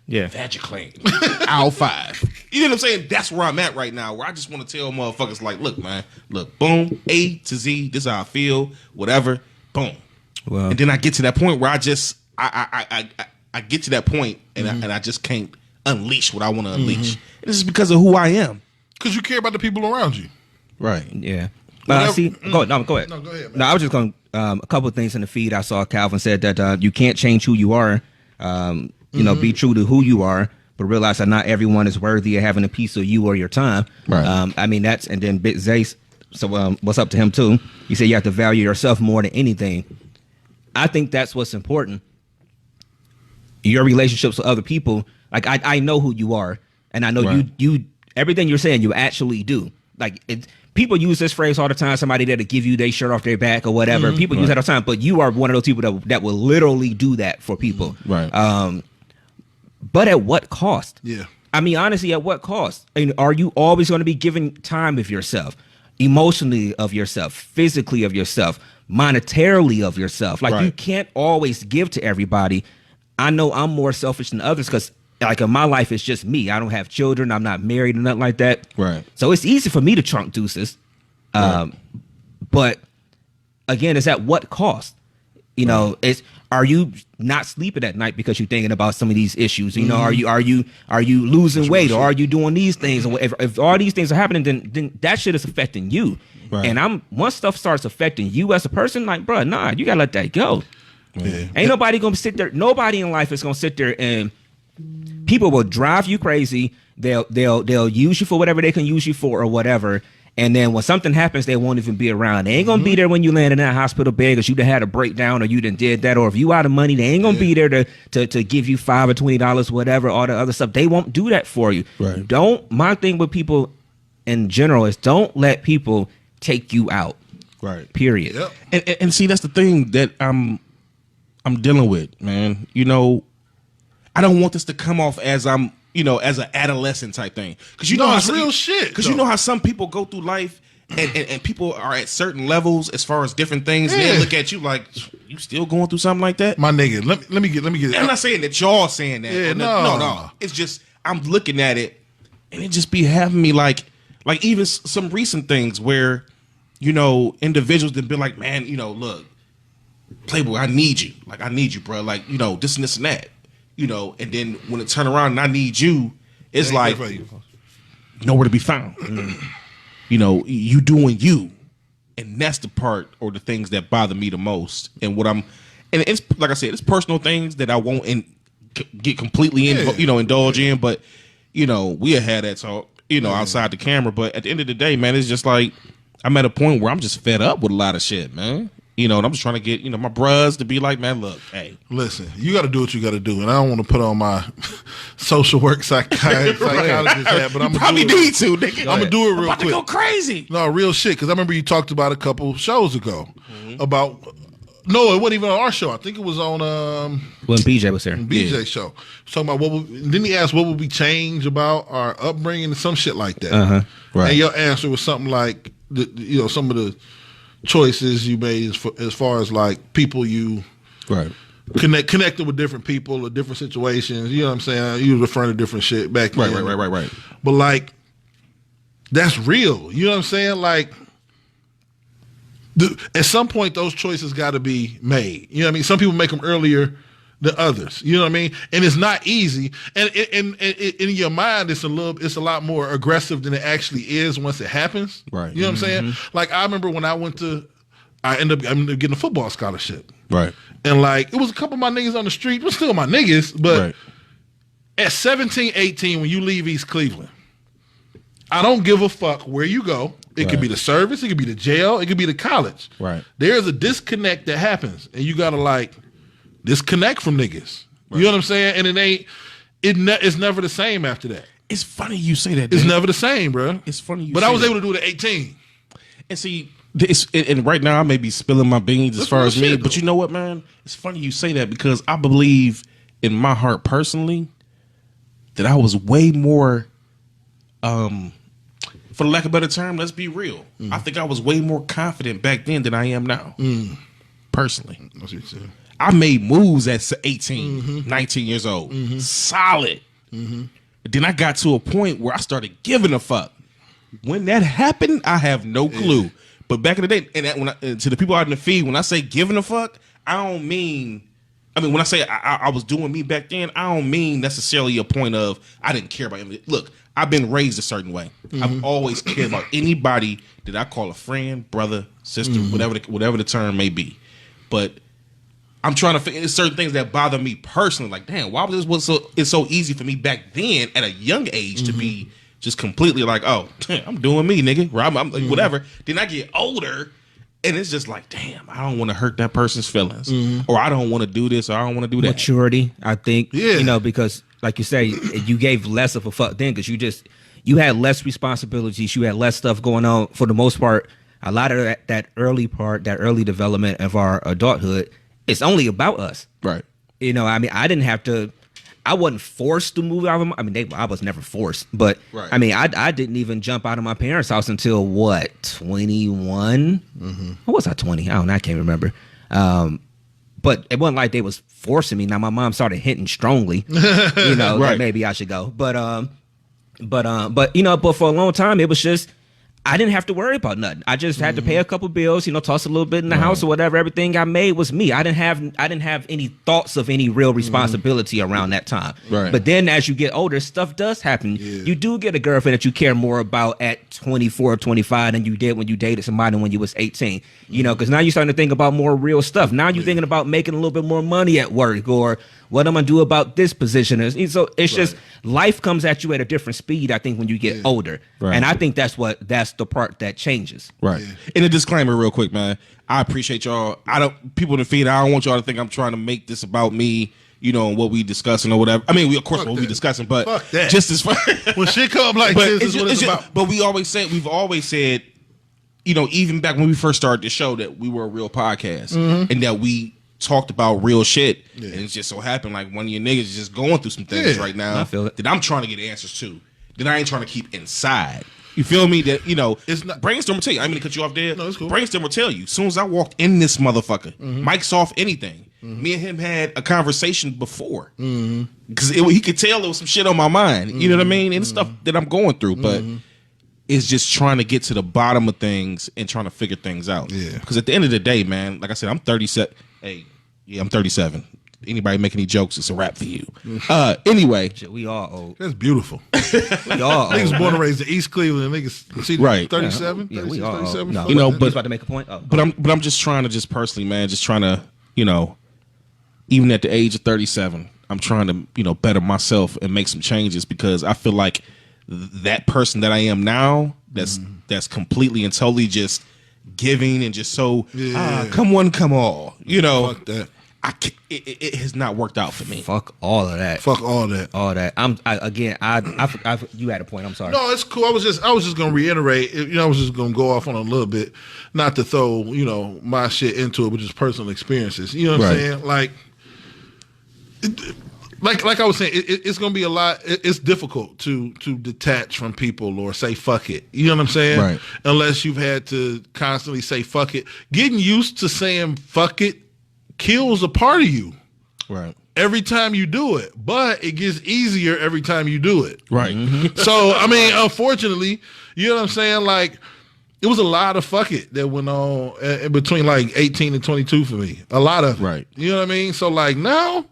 Vagiclane, Owl 5. You know what I'm saying? That's where I'm at right now, where I just want to tell motherfuckers like, look, man, look, boom, A to Z, this is how I feel, whatever, boom. Well, and then I get to that point where I get to that point and I just can't unleash what I want to unleash. And this is because of who I am. Because you care about the people around you. Right. Yeah. Go ahead. No, go ahead. Man. No, I was just going a couple of things in the feed. I saw Calvin said that you can't change who you are. You know, be true to who you are, but realize that not everyone is worthy of having a piece of you or your time. Right. I mean, and then Bit Zace, so what's up to him too? He said you have to value yourself more than anything. I think that's what's important. Your relationships with other people, like I know who you are, and I know you everything you're saying you actually do. Like people use this phrase all the time. Somebody that'll give you their shirt off their back or whatever. People use that all the time, but you are one of those people that will literally do that for people. Right. But at what cost? Yeah. I mean, honestly, at what cost? I mean, are you always going to be giving time of yourself, emotionally of yourself, physically of yourself, monetarily of yourself? Like you can't always give to everybody. I know I'm more selfish than others because like in my life, it's just me. I don't have children. I'm not married or nothing like that. Right. So it's easy for me to trunk deuces. But again, it's at what cost? You know, are you not sleeping at night because you're thinking about some of these issues? You know, are you losing weight or are you doing these things? Or if all these things are happening, then that shit is affecting you. Right. And once stuff starts affecting you as a person, like, bro, nah, you gotta let that go. Yeah. Ain't nobody gonna sit there. Nobody in life is gonna sit there and people will drive you crazy. They'll use you for whatever they can use you for or whatever. And then when something happens, they won't even be around. They ain't gonna be there when you land in that hospital bed because you done had a breakdown or you done did that. Or if you out of money, they ain't gonna be there to give you $5 or $20, whatever, all the other stuff. They won't do that for you. Right. My thing with people in general is don't let people take you out. Right. Period. Yep. And see, that's the thing that I'm dealing with, man. You know, I don't want this to come off as I'm, as an adolescent type thing. Because you know how it's real shit. Because you know how some people go through life and people are at certain levels as far as different things. And they look at you like, you still going through something like that? My nigga, let me get. I'm not saying that y'all saying that. Yeah, no. It's just I'm looking at it, and it just be having me like even some recent things where, individuals that been like, man, look, Playboy, I need you. Like, I need you, bro. Like, this and this and that. And then when it turn around and I need you, it's like nowhere to be found. You doing you. And that's the part or the things that bother me the most. And it's like I said, it's personal things that I won't get completely indulge in. But we have had that talk, outside the camera. But at the end of the day, man, it's just like I'm at a point where I'm just fed up with a lot of shit, man. And I'm just trying to get my bros to be like, man, look, hey, listen, you got to do what you got to do, and I don't want to put on my social work psychologist hat, but I'm probably need to. Nigga. I'm gonna do it real about quick. To go crazy. No, real shit. Because I remember you talked about a couple shows ago about. No, it wasn't even on our show. I think it was on when BJ was there. BJ show. Talking about didn't he ask what would we change about our upbringing and some shit like that? Right. And your answer was something like some of the choices you made as far as like people you connected with different people or different situations. You know what I'm saying? You was referring to different shit back then. Right. But like, that's real. You know what I'm saying? Like, at some point, those choices got to be made. You know what I mean? Some people make them earlier than others. You know what I mean? And it's not easy. And in your mind, it's a lot more aggressive than it actually is once it happens. Right. You know what I'm saying? Like, I remember when I ended up getting a football scholarship. Right. And like, it was a couple of my niggas on the street. It was still my niggas, but at 17, 18, when you leave East Cleveland, I don't give a fuck where you go. It could be the service, it could be the jail, it could be the college. Right. There's a disconnect that happens, and you gotta like disconnect from niggas. Right. You know what I'm saying? And it's never the same after that. It's funny you say that. It's never the same, bro. It's funny you. But say I was that. able to do it at 18. And see, and right now I may be spilling my beans as far as me, but you know what, man? It's funny you say that because I believe in my heart personally that I was way more, for the lack of a better term, let's be real. I think I was way more confident back then than I am now. Personally. That's what you said. I made moves at 18, 19 years old. Solid. Then I got to a point where I started giving a fuck. When that happened, I have no clue. But back in the day, and to the people out in the feed, when I say giving a fuck, I don't mean. I mean, when I say I was doing me back then, I don't mean necessarily a point of I didn't care about him. Look, I've been raised a certain way. I've always cared about anybody that I call a friend, brother, sister, whatever the term may be. But I'm trying to figure certain things that bother me personally. Like, damn, why was it's so easy for me back then at a young age to be just completely like, oh, I'm doing me, nigga. I'm like, whatever. Then I get older, and it's just like, damn, I don't want to hurt that person's feelings, or I don't want to do this, or I don't want to do that. Maturity, I think. Yeah. Because like you say, you gave less of a fuck then because you had less responsibilities, you had less stuff going on. For the most part, a lot of that early development of our adulthood, it's only about us. Right. I mean, I wasn't forced to move out of I was never forced, but I mean, I didn't even jump out of my parents' house until 21? Or was I 20? I can't remember. But it wasn't like they was forcing me. Now my mom started hinting strongly, that maybe I should go. But for a long time it was just I didn't have to worry about nothing. I just had to pay a couple bills, toss a little bit in the house or whatever. Everything I made was me. I didn't have any thoughts of any real responsibility around that time. Right. But then as you get older, stuff does happen. Yeah. You do get a girlfriend that you care more about at 24 or 25 than you did when you dated somebody when you was 18. Because now you're starting to think about more real stuff. Now you're thinking about making a little bit more money at work, or what I'm going to do about this position. So it's just life comes at you at a different speed, I think, when you get older. Right. And I think that's the part that changes. Right. Yeah. And a disclaimer real quick, man. I appreciate y'all. People in the feed, I don't want y'all to think I'm trying to make this about me, you know, what we discussing or whatever. I mean, we of course Fuck what that. we discussing, but Fuck that. just as far. When shit come like But this is what it's about. But we've always said, you know, even back when we first started the show, that we were a real podcast and that we talked about real shit. Yeah. And it just so happened like one of your niggas is just going through some things right now I feel it. that I'm trying to get answers to, that I ain't trying to keep inside. You feel me? That, you know, It's not- Brainstorm will tell you. I mean to cut you off there. No, it's cool. Brainstorm will tell you. As soon as I walked in this motherfucker, mic's off, anything. Me and him had a conversation before. Because he could tell there was some shit on my mind. You know what I mean? And it's stuff that I'm going through. But it's just trying to get to the bottom of things and trying to figure things out. Yeah. Because at the end of the day, man, like I said, I'm 37. Hey, yeah, I'm 37. Anybody make any jokes, it's a wrap for you. Anyway. Shit, we all old. That's beautiful. We all Niggas old. born and raised in East Cleveland. Niggas see Right. 37, Yeah, we 36, all 37. old. No, fuck You know, that. but- You about to make a point? Oh, But I'm just trying to just personally, man, just trying to, you know, even at the age of 37, I'm trying to, you know, better myself and make some changes because I feel like that person that I am now, that's completely and totally just giving and just so come one, come all, you know. Fuck that. It has not worked out for me. fuck all of that. Fuck all that. All that. You had a point. I'm sorry. No, it's cool. I was just gonna reiterate. You know, I was just gonna go off on a little bit, not to throw my shit into it, but just personal experiences. You know what I'm saying? Like I was saying, it's gonna be a lot. It's difficult to detach from people or say fuck it. You know what I'm saying? Right. Unless you've had to constantly say fuck it. Getting used to saying fuck it kills a part of you Right. every time you do it, but it gets easier every time you do it. Right. So, I mean, unfortunately, you know what I'm saying? Like, it was a lot of fuck it that went on in between like 18 and 22 for me. A lot of, Right. You know what I mean? So, like, now,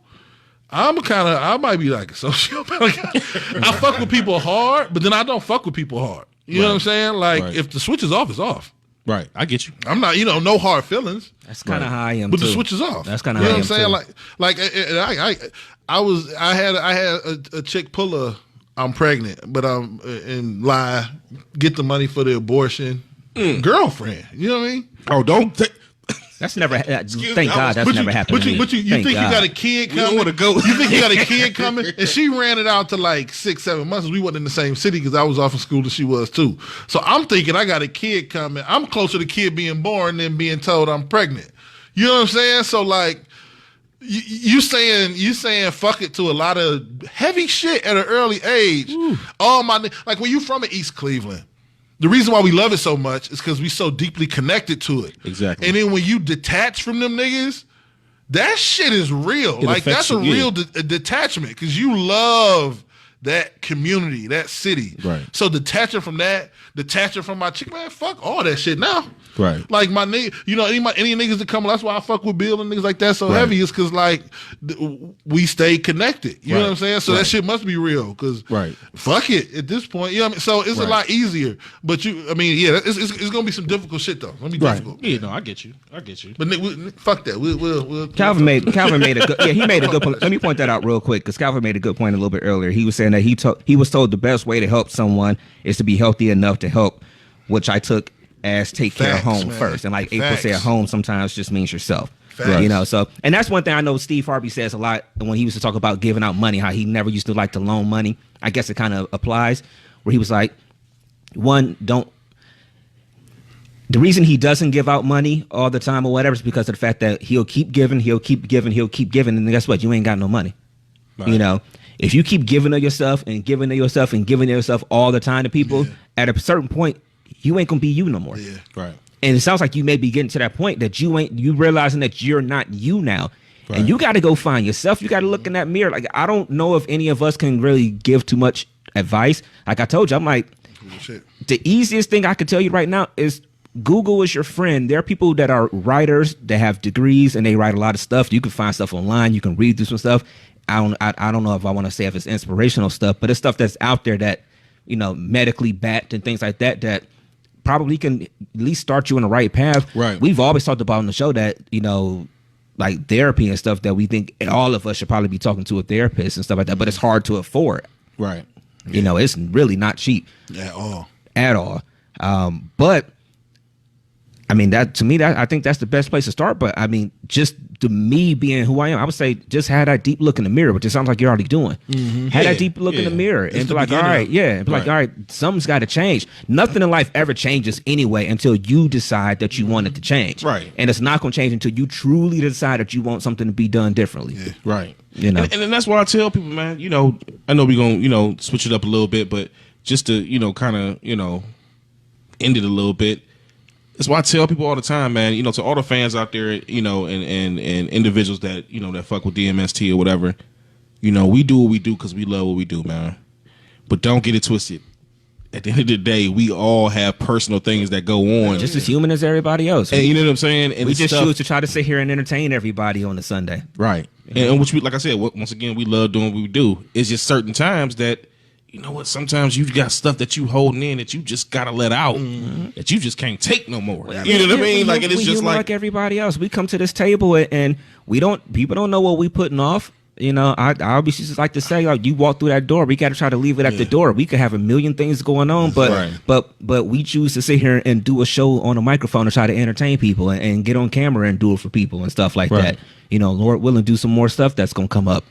I might be like a sociopath. Like, I fuck with people hard, but then I don't fuck with people hard. You know what I'm saying? Like, if the switch is off, it's off. Right. I get you. I'm not, no hard feelings. That's kind of how I am. But too. the switch is off. That's kind of you how know I what I'm am. saying. Too. I had a chick pull I'm pregnant, but I'm and lie, get the money for the abortion, girlfriend. You know what I mean? Oh, don't. That's never. Thank me, God that's never happened. But to me. you Thank think God. you got a kid We don't coming? wanna go. You think you got a kid coming? And she ran it out to like 6-7 months. We wasn't in the same city because I was off in school and she was too. So I'm thinking I got a kid coming. I'm closer to kid being born than being told I'm pregnant. You know what I'm saying? So like. You saying fuck it to a lot of heavy shit at an early age. All my like when you from East Cleveland, the reason why we love it so much is because we so deeply connected to it. Exactly. And then when you detach from them niggas, that shit is real. It Like affects that's a you, real detachment because you love that community, that city. Right. So detaching from that, detaching from my chick, man, fuck all that shit now. Right. Like my nigga, any niggas that come, that's why I fuck with Bill and niggas like that so Right. heavy is because like we stay connected. You know Right. what I'm saying? So that shit must be real because Right. fuck it at this point. You know what I mean? So it's a lot easier. But it's gonna be some difficult shit though. It's gonna be difficult. Yeah, no, I get you. But fuck that. We'll Calvin made a good. Yeah, he made a good point. Let me point that out real quick because Calvin made a good point a little bit earlier. He was saying that he was told the best way to help someone is to be healthy enough to help, which I took as take care of Facts, home man. first. And like April Facts. said, home sometimes just means yourself. Facts. So and that's one thing I know Steve Harvey says a lot when he used to talk about giving out money, how he never used to like to loan money. I guess it kind of applies where he was like, the reason he doesn't give out money all the time or whatever is because of the fact that he'll keep giving, and guess what? You ain't got no money. Right. You know, if you keep giving of yourself and giving of yourself and giving of yourself all the time to people, at a certain point, you ain't gonna be you no more. Yeah. Right. And it sounds like you may be getting to that point that you realizing that you're not you now. Right. And you got to go find yourself. You got to look in that mirror. Like, I don't know if any of us can really give too much advice. Like I told you, I'm like, Shit. the easiest thing I could tell you right now is Google is your friend. There are people that are writers that have degrees and they write a lot of stuff. You can find stuff online. You can read through some stuff. I don't know if I want to say if it's inspirational stuff, but it's stuff that's out there that, medically backed and things like that probably can at least start you on the right path. Right. We've always talked about on the show that, like therapy and stuff that we think all of us should probably be talking to a therapist and stuff like that, but it's hard to afford. Right. It's really not cheap At all. at all. But I mean, that to me, that I think that's the best place to start. But I mean, just to me being who I am, I would say just have that deep look in the mirror, which it sounds like you're already doing. Have that deep look in the mirror and be like, all right, and be like, all right, something's got to change. Nothing in life ever changes anyway until you decide that you want it to change. Right. And it's not going to change until you truly decide that you want something to be done differently. Yeah. Right. You know, and that's why I tell people, man. You know, I know we're gonna switch it up a little bit, but just to kind of end it a little bit. That's why I tell people all the time, man, to all the fans out there, and individuals that, that fuck with DMST or whatever, we do what we do because we love what we do, man. But don't get it twisted. At the end of the day, we all have personal things that go on. Just as human as everybody else. And you know what I'm saying? And we just choose to try to sit here and entertain everybody on a Sunday. Right. And which, like I said, once again, we love doing what we do. It's just certain times that, you know what? Sometimes you've got stuff that you holding in that you just gotta let out, that you just can't take no more. You know what I mean? Like, it's just like everybody else. We come to this table and people don't know what we putting off. I obviously just like to say, like, you walk through that door, we got to try to leave it at the door. We could have a million things going on, but we choose to sit here and do a show on a microphone and try to entertain people and get on camera and do it for people and stuff like that. Lord willing, do some more stuff that's gonna come up.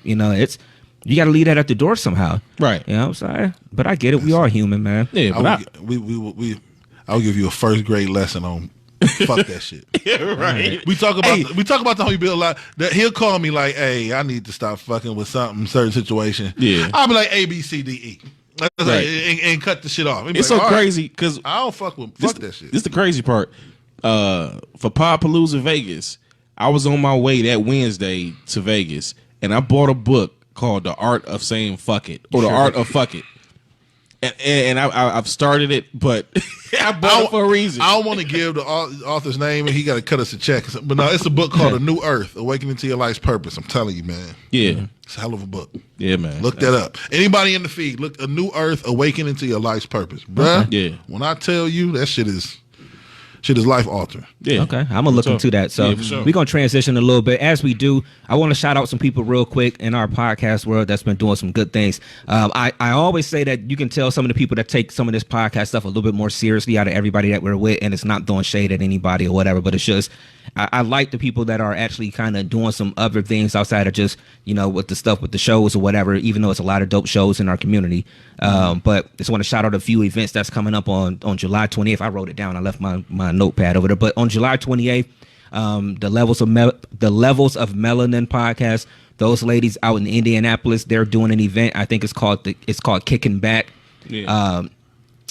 You got to leave that at the door somehow. Right. I'm sorry. But I get it. We are human, man. Yeah, but I'll give you a first grade lesson on fuck that shit. Yeah, right. We talk about the how you build a lot. That he'll call me like, hey, I need to stop fucking with something, certain situation. Yeah. I'll be like A, B, C, D, E. Right. And cut the shit off. It's like, so crazy because I don't fuck that shit. This is the crazy part. For Podpalooza Vegas, I was on my way that Wednesday to Vegas and I bought a book called The Art of Saying Fuck It, or The Art of Fuck It. And I've started it, but I bought it for a reason. I don't want to give the author's name, and he got to cut us a check. But no, it's a book called A New Earth, Awakening to Your Life's Purpose. I'm telling you, man. Yeah. It's a hell of a book. Yeah, man. Look that up. Anybody in the feed, look, A New Earth, Awakening to Your Life's Purpose. Bruh, yeah. When I tell you, that shit is life altering. Yeah. Okay. I'm going to look into that. So we're going to transition a little bit. As we do, I want to shout out some people real quick in our podcast world that's been doing some good things. I always say that you can tell some of the people that take some of this podcast stuff a little bit more seriously out of everybody that we're with, and it's not throwing shade at anybody or whatever, but it's just, I like the people that are actually kind of doing some other things outside of just, with the stuff with the shows or whatever, even though it's a lot of dope shows in our community. But just want to shout out a few events that's coming up on July 28th. I wrote it down. I left my notepad over there. But on July 28th, the Levels of Melanin podcast, those ladies out in Indianapolis, they're doing an event. I think it's called Kicking Back. Yeah.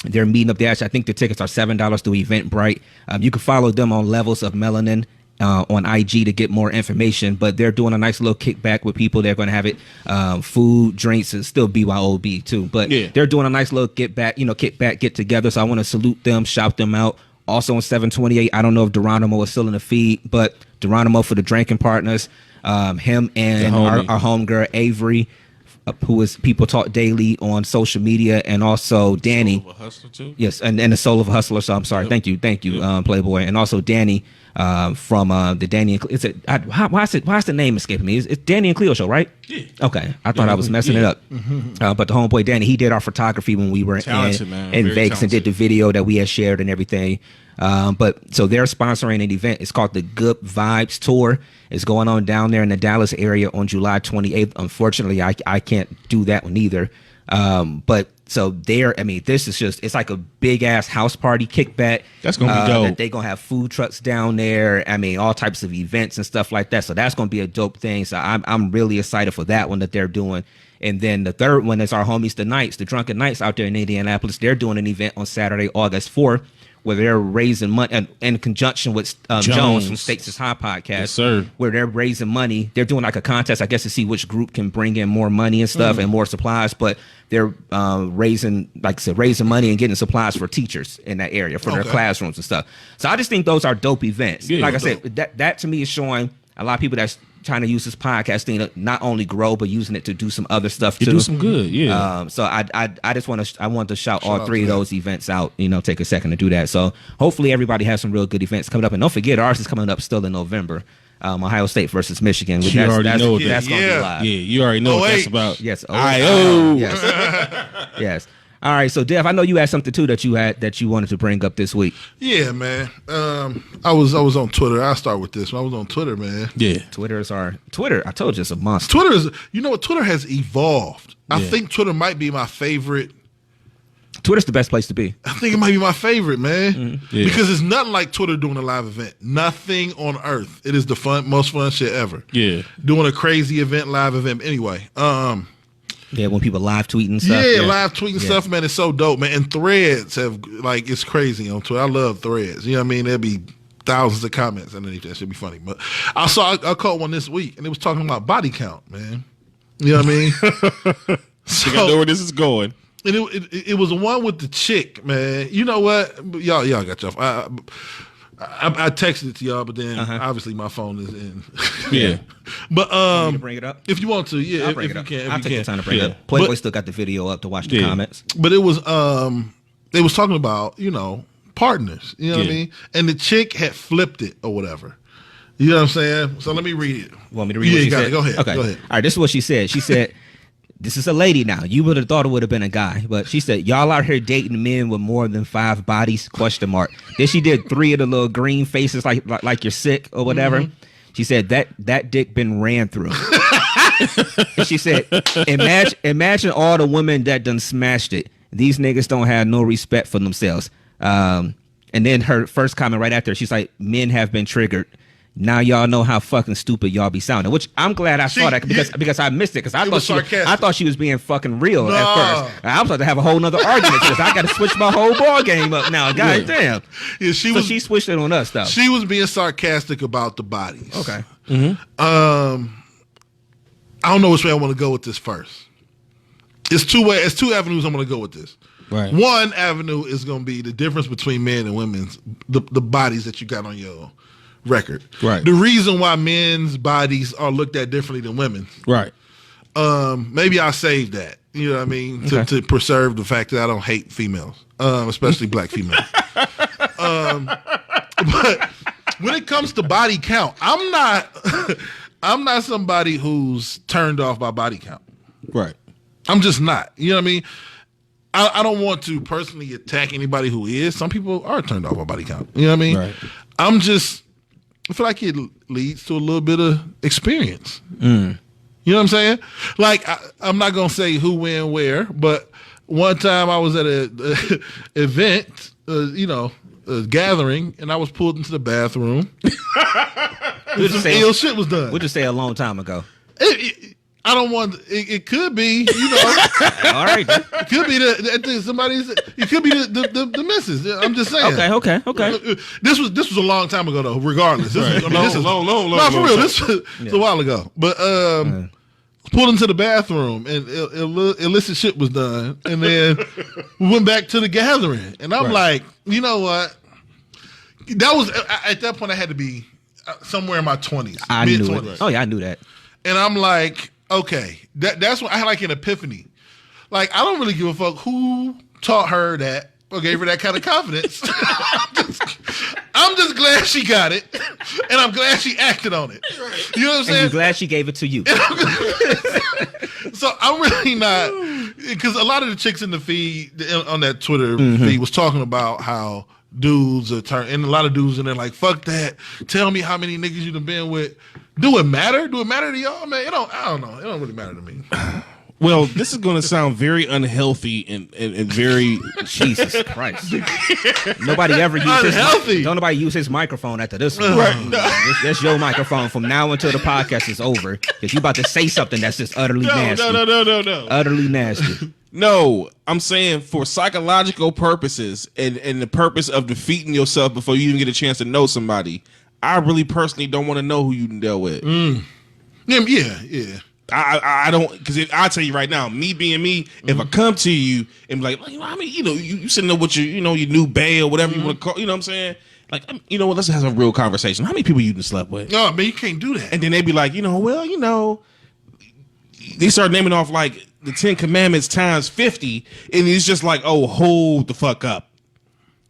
They're meeting up there. I think the tickets are $7 through Eventbrite. You can follow them on Levels of Melanin on IG to get more information. But they're doing a nice little kickback with people. They're going to have it food, drinks, and still BYOB too. But they're doing a nice little kickback, get together. So I want to salute them, shout them out. Also on 728, I don't know if Geronimo is still in the feed, but Geronimo for the Drinking Partners, him and our homegirl Avery, who is People Talk Daily on social media, and also Danny. Soul of a Hustler too? Yes, and the Soul of a Hustler. So I'm sorry. Thank you, Playboy, and also Danny from the Danny. Is it? Why's the name escaping me? It's Danny and Cleo show, right? Yeah. Okay, I thought I was messing it up. But the homeboy Danny, he did our photography when we were in Vegas and did the video that we had shared and everything. But so they're sponsoring an event. It's called the Good Vibes Tour. It's going on down there in the Dallas area on July 28th. Unfortunately, I can't do that one either. But so there, I mean, this is just, it's like a big ass house party kickback. That's going to be dope. They're going to have food trucks down there. I mean, all types of events and stuff like that. So that's going to be a dope thing. So I'm really excited for that one that they're doing. And then the third one is our homies, the Drunken Knights out there in Indianapolis. They're doing an event on Saturday, August 4th, where they're raising money in conjunction with Jones from Stakes is High podcast. Yes, sir. Where they're raising money. They're doing like a contest, I guess, to see which group can bring in more money and stuff and more supplies. But they're raising money and getting supplies for teachers in that area for their classrooms and stuff. So I just think those are dope events. Yeah, like I said, that to me is showing a lot of people that's trying to use this podcast thing to not only grow, but using it to do some other stuff too. Do some good, yeah. So I just want to shout all three of those events out. Take a second to do that. So hopefully everybody has some real good events coming up, and don't forget ours is coming up still in November. Ohio State versus Michigan. You already know that's going to be live. Yeah, you already know what that's about. Yes. IO. Yes. Yes. All right, so Dev, I know you had something too that you wanted to bring up this week. Yeah, man. I was on Twitter. I'll start with this. I was on Twitter, man. Yeah. Twitter. I told you it's a monster. Twitter is, you know what? Twitter has evolved. I think Twitter might be my favorite. Twitter's the best place to be. I think it might be my favorite, man. Mm-hmm. Yeah. Because it's nothing like Twitter doing a live event. Nothing on earth. It is the most fun shit ever. Yeah. Doing a crazy event, live event. Anyway, Yeah, when people live tweeting stuff. Yeah, live tweeting stuff, man. It's so dope, man. And threads have, like, it's crazy on Twitter. I love threads. You know what I mean? There'll be thousands of comments underneath that. Should be funny. But I caught one this week, and it was talking about body count, man. You know what I mean? So, I know where this is going. And it was the one with the chick, man. You know what? Y'all got y'all. I texted it to y'all, but then obviously my phone is in. Yeah. But Want me to bring it up? if you want to, yeah, I'll bring if it up. you can, I'll if take you the can. time to bring it up. Playboy still got the video up to watch the comments. But it was they was talking about, you know, partners. You know what I mean? And the chick had flipped it or whatever. You know what I'm saying? So let me read it. Want me to read what she said? Go ahead. Okay. Go ahead. All right, this is what she said. She said, this is a lady now. You would have thought it would have been a guy. But she said, y'all out here dating men with more than 5 bodies? ? Then she did 3 of the little green faces like you're sick or whatever. Mm-hmm. She said, that dick been ran through. And she said, imagine all the women that done smashed it. These niggas don't have no respect for themselves. And then her first comment right after, she's like, men have been triggered. Now y'all know how fucking stupid y'all be sounding. Which I'm glad I saw that because I missed it. Because I thought she was being fucking real at first. I was about to have a whole nother argument because I got to switch my whole ball game up now. God damn. Yeah, she switched it on us though. She was being sarcastic about the bodies. Okay. Mm-hmm. I don't know which way I want to go with this first. It's two avenues I'm going to go with this. Right. One avenue is going to be the difference between men and women's the bodies that you got on your record. Right. The reason why men's bodies are looked at differently than women's. Right. Maybe I'll save that. You know what I mean? Okay. To preserve the fact that I don't hate females, especially black females. But when it comes to body count, I'm not somebody who's turned off by body count. Right. I'm just not. You know what I mean? I don't want to personally attack anybody who is. Some people are turned off by body count. You know what I mean? Right. I feel like it leads to a little bit of experience. You know what I'm saying? Like, I'm not going to say who, when, where, but one time I was at a event, a gathering, and I was pulled into the bathroom. Ill shit was done. We'll just say a long time ago. I don't want. It could be, you know. All right. It could be somebody's. It could be the missus. I'm just saying. Okay. This was a long time ago though. Regardless, this is long. No, for real. This was a while ago. But pulled into the bathroom and illicit shit was done, and then we went back to the gathering, and I'm like, you know what? That was at that point I had to be somewhere in my 20s. I knew it. Oh yeah, I knew that. And I'm like, okay, that's when I had like an epiphany. Like, I don't really give a fuck who taught her that or gave her that kind of confidence. I'm just glad she got it, and I'm glad she acted on it. You know what I'm saying? And you're glad she gave it to you. So I'm really not, because a lot of the chicks in the feed on that Twitter feed was talking about how dudes are turning, and a lot of dudes in there like, fuck that. Tell me how many niggas you done been with. Do it matter? Do it matter to y'all? Man, I don't know. It don't really matter to me. Well, this is going to sound very unhealthy and very Jesus Christ. Nobody ever used unhealthy. Don't nobody use his microphone after this one. That's your microphone from now until the podcast is over. Because you about to say something that's just utterly nasty. No. Utterly nasty. No, I'm saying for psychological purposes and the purpose of defeating yourself before you even get a chance to know somebody, I really personally don't want to know who you dealt with. Yeah. I don't, because I'll tell you right now, me being me, if I come to you and be like, I mean, you sitting there with your new bae or whatever you want to call, you know what I'm saying? Like, you know what, let's have a real conversation. How many people you done slept with? No, man, you can't do that. And then they be like, they start naming off like the 10 Commandments times 50, and it's just like, oh, hold the fuck up.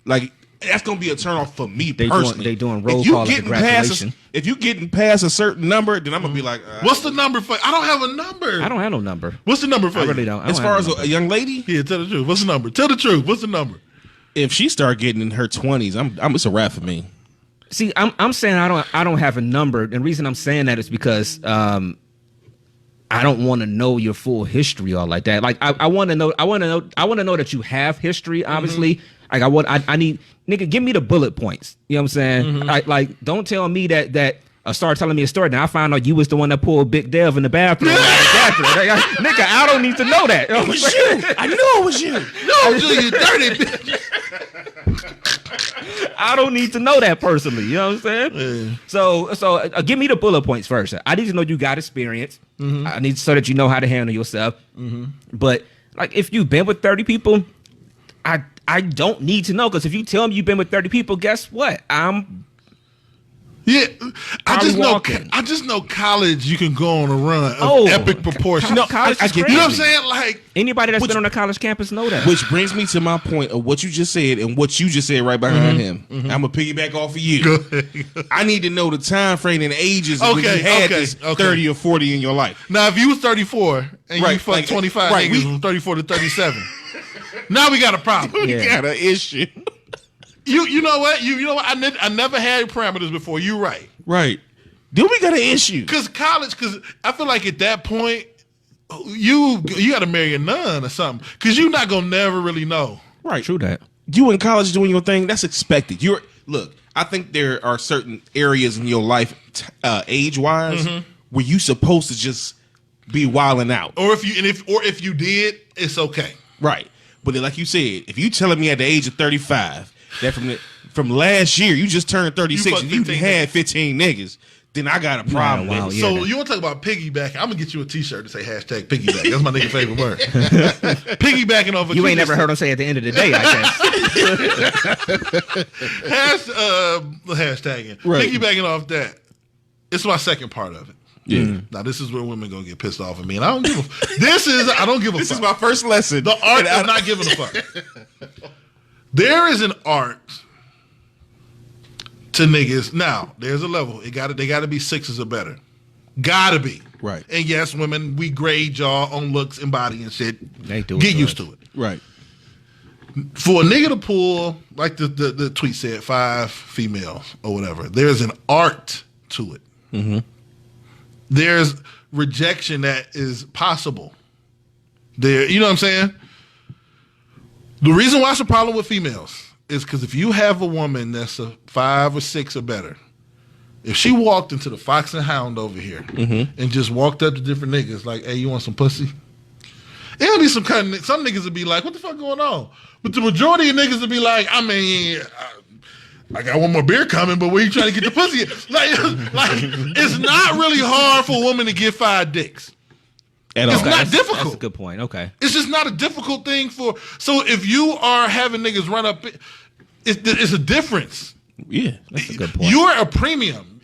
Like, that's gonna be a turn off for me They personally. doing roll call of congratulations. If you getting past a certain number, then I'm gonna be like, what's the number for? I don't have a number. I don't have no number. What's the number for? I you? really don't. as far as a young lady, Yeah, tell the truth. What's the number? Tell the truth. What's the number? if she start getting in her 20s, I'm it's a wrap for me. See, I'm saying I don't have a number. And the reason I'm saying that is because I don't want to know your full history or like that. Like I want to know that you have history, obviously. Like I need nigga, give me the bullet points. You know what I'm saying? Like don't tell me that start telling me a story. Now I found out you was the one that pulled Big Dev in the bathroom. Nigga, I don't need to know that. It was you. I knew it was you. No, you dirty bitch. I don't need to know that personally. You know what I'm saying? Yeah. So give me the bullet points first. I need to know you got experience. I need so that you know how to handle yourself. But like if you've been with 30 people, I don't need to know, because if you tell me you've been with 30 people, guess what? Yeah, I walking. just know college. You can go on a run of epic proportions. College is you crazy. know what I'm saying? Like Anybody that's been on a college campus know that. Which brings me to my point of what you just said and what you just said right behind him. I'm gonna piggyback off of you. Go ahead. I need to know the time frame and ages when you had this 30 or 40 in your life. Now, if you was 34 and you Right, fucked like, 25 right, niggas from 34 to 37, now we got a problem. Yeah. You got an issue. You know what? You know what? I never had parameters before. You right. Right. Then we got an issue. Because I feel like at that point, you got to marry a nun or something. Because you're not going to never really know. Right. True that. You in college doing your thing, that's expected. Look, I think there are certain areas in your life, age-wise, where you supposed to just be wilding out. Or if you did, it's okay. Right. But then, like you said, if you telling me at the age of 35 that from last year you just turned 36 and you had 15 niggas, then I got a problem. Wow, with it. yeah. So you want to talk about piggybacking? I'm gonna get you a T-shirt to say hashtag piggyback. That's my nigga favorite word. Piggybacking off. You ain't never heard him say at the end of the day, I guess. Hashtagging. Right. Piggybacking off that. It's my second part of it. Yeah. Now this is where women gonna get pissed off at me, and I don't give a. I don't give a. This fuck. is my first lesson. The art of not giving a fuck. There is an art to niggas. Now, there's a level. They gotta be sixes or better. Gotta be. Right. And yes, women, we grade y'all on looks and body and shit. They do it Get to used us. to it. Right. For a nigga to pull, like the tweet said, 5 females or whatever, there's an art to it. Mm-hmm. There's rejection that is possible. You know what I'm saying? The reason why it's a problem with females is because if you have a woman that's a 5 or 6 or better, if she walked into the Fox and Hound over here and just walked up to different niggas like, hey, you want some pussy? It'll be some niggas would be like, what the fuck going on? But the majority of niggas would be like, I mean, I got one more beer coming, but where you trying to get the pussy? Like, it's not really hard for a woman to get 5 dicks. It's not difficult. That's a good point. Okay. It's just not a difficult thing for. So if you are having niggas run up, it's a difference. Yeah. That's a good point. You're a premium.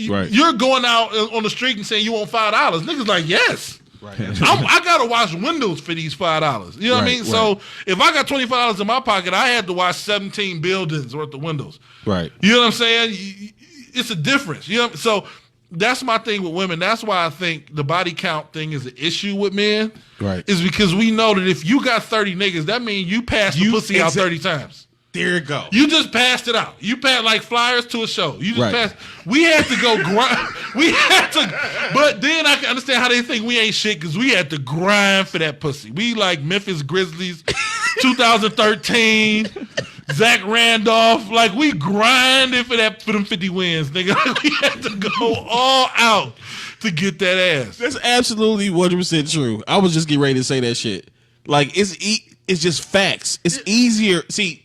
Right. You're going out on the street and saying you want $5. Niggas like, yes. Right. I gotta wash windows for these $5. You know what I mean? Right. So if I got $25 in my pocket, I had to wash 17 buildings worth of windows. Right. You know what I'm saying? It's a difference. You know. So that's my thing with women. That's why I think the body count thing is an issue with men. Right. Is because we know that if you got 30 niggas, that means you passed the pussy out 30 times. There you go. You just passed it out. You passed like flyers to a show. You just Right. passed. We had to go grind. We had to. But then I can understand how they think we ain't shit because we had to grind for that pussy. We like Memphis Grizzlies, 2013, Zach Randolph. Like we grinded for them 50 wins, nigga. We had to go all out to get that ass. That's absolutely 100% true. I was just getting ready to say that shit. Like it's just facts. It's easier. See,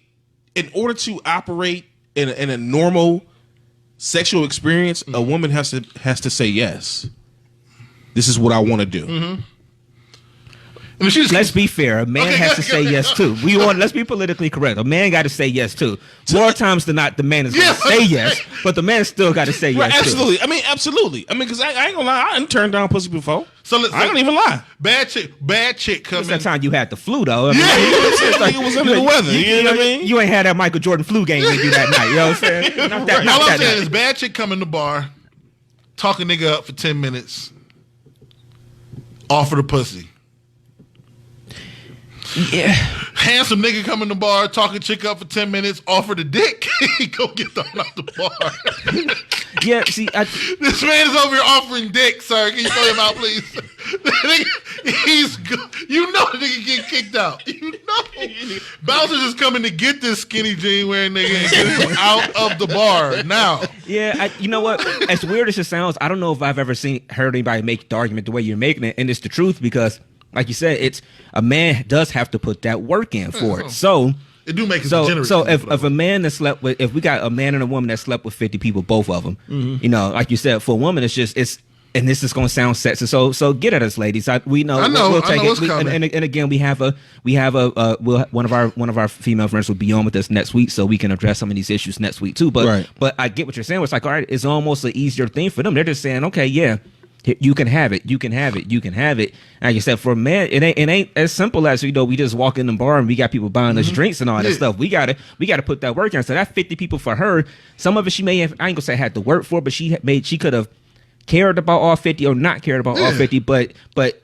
in order to operate in a normal sexual experience, a woman has to say yes. This is what I want to do. I mean, let's be fair. A man has to say yes too. Let's be politically correct. A man got to say yes too. More times than not, the man is going to say yes, but the man still got to say yes. Absolutely. Too. I mean, absolutely. I mean, because I ain't gonna lie, I didn't turn down pussy before. So I don't even lie. Bad chick coming. That time you had the flu though. I mean, it was under the weather. You know what I mean? You ain't had that Michael Jordan flu game with you that night. You know what I'm saying? All I'm saying is bad chick come in the bar, talk a nigga up for 10 minutes, offer the pussy. Yeah. Handsome nigga come in the bar, talking chick up for 10 minutes, offer the dick. Go get thrown out the bar. Yeah, see, this man is over here offering dick, sir. Can you throw him out, please? He's good. You know the nigga get kicked out. You know. Bowser's just coming to get this skinny jean wearing nigga and get him out of the bar now. Yeah, you know what? As weird as it sounds, I don't know if I've ever heard anybody make the argument the way you're making it, and it's the truth because, like you said, it's a man does have to put that work in for it. So it do make it generous. So if a man that slept with, if we got a man and a woman that slept with 50 people, both of them, you know, like you said, for a woman, it's. And this is going to sound sexy, so get at us, ladies. We know. We'll take it. And again, we have one of our female friends will be on with us next week, so we can address some of these issues next week too. But I get what you're saying. It's like, all right, it's almost an easier thing for them. They're just saying, okay, yeah, you can have it, you can have it, you can have it. Like you said, for men, it ain't as simple as, you know, we just walk in the bar and we got people buying us drinks and all that stuff. We gotta put that work in. So that 50 people for her, some of it she may have, I ain't gonna say had to work for, but she could have cared about all 50 or not cared about all 50, but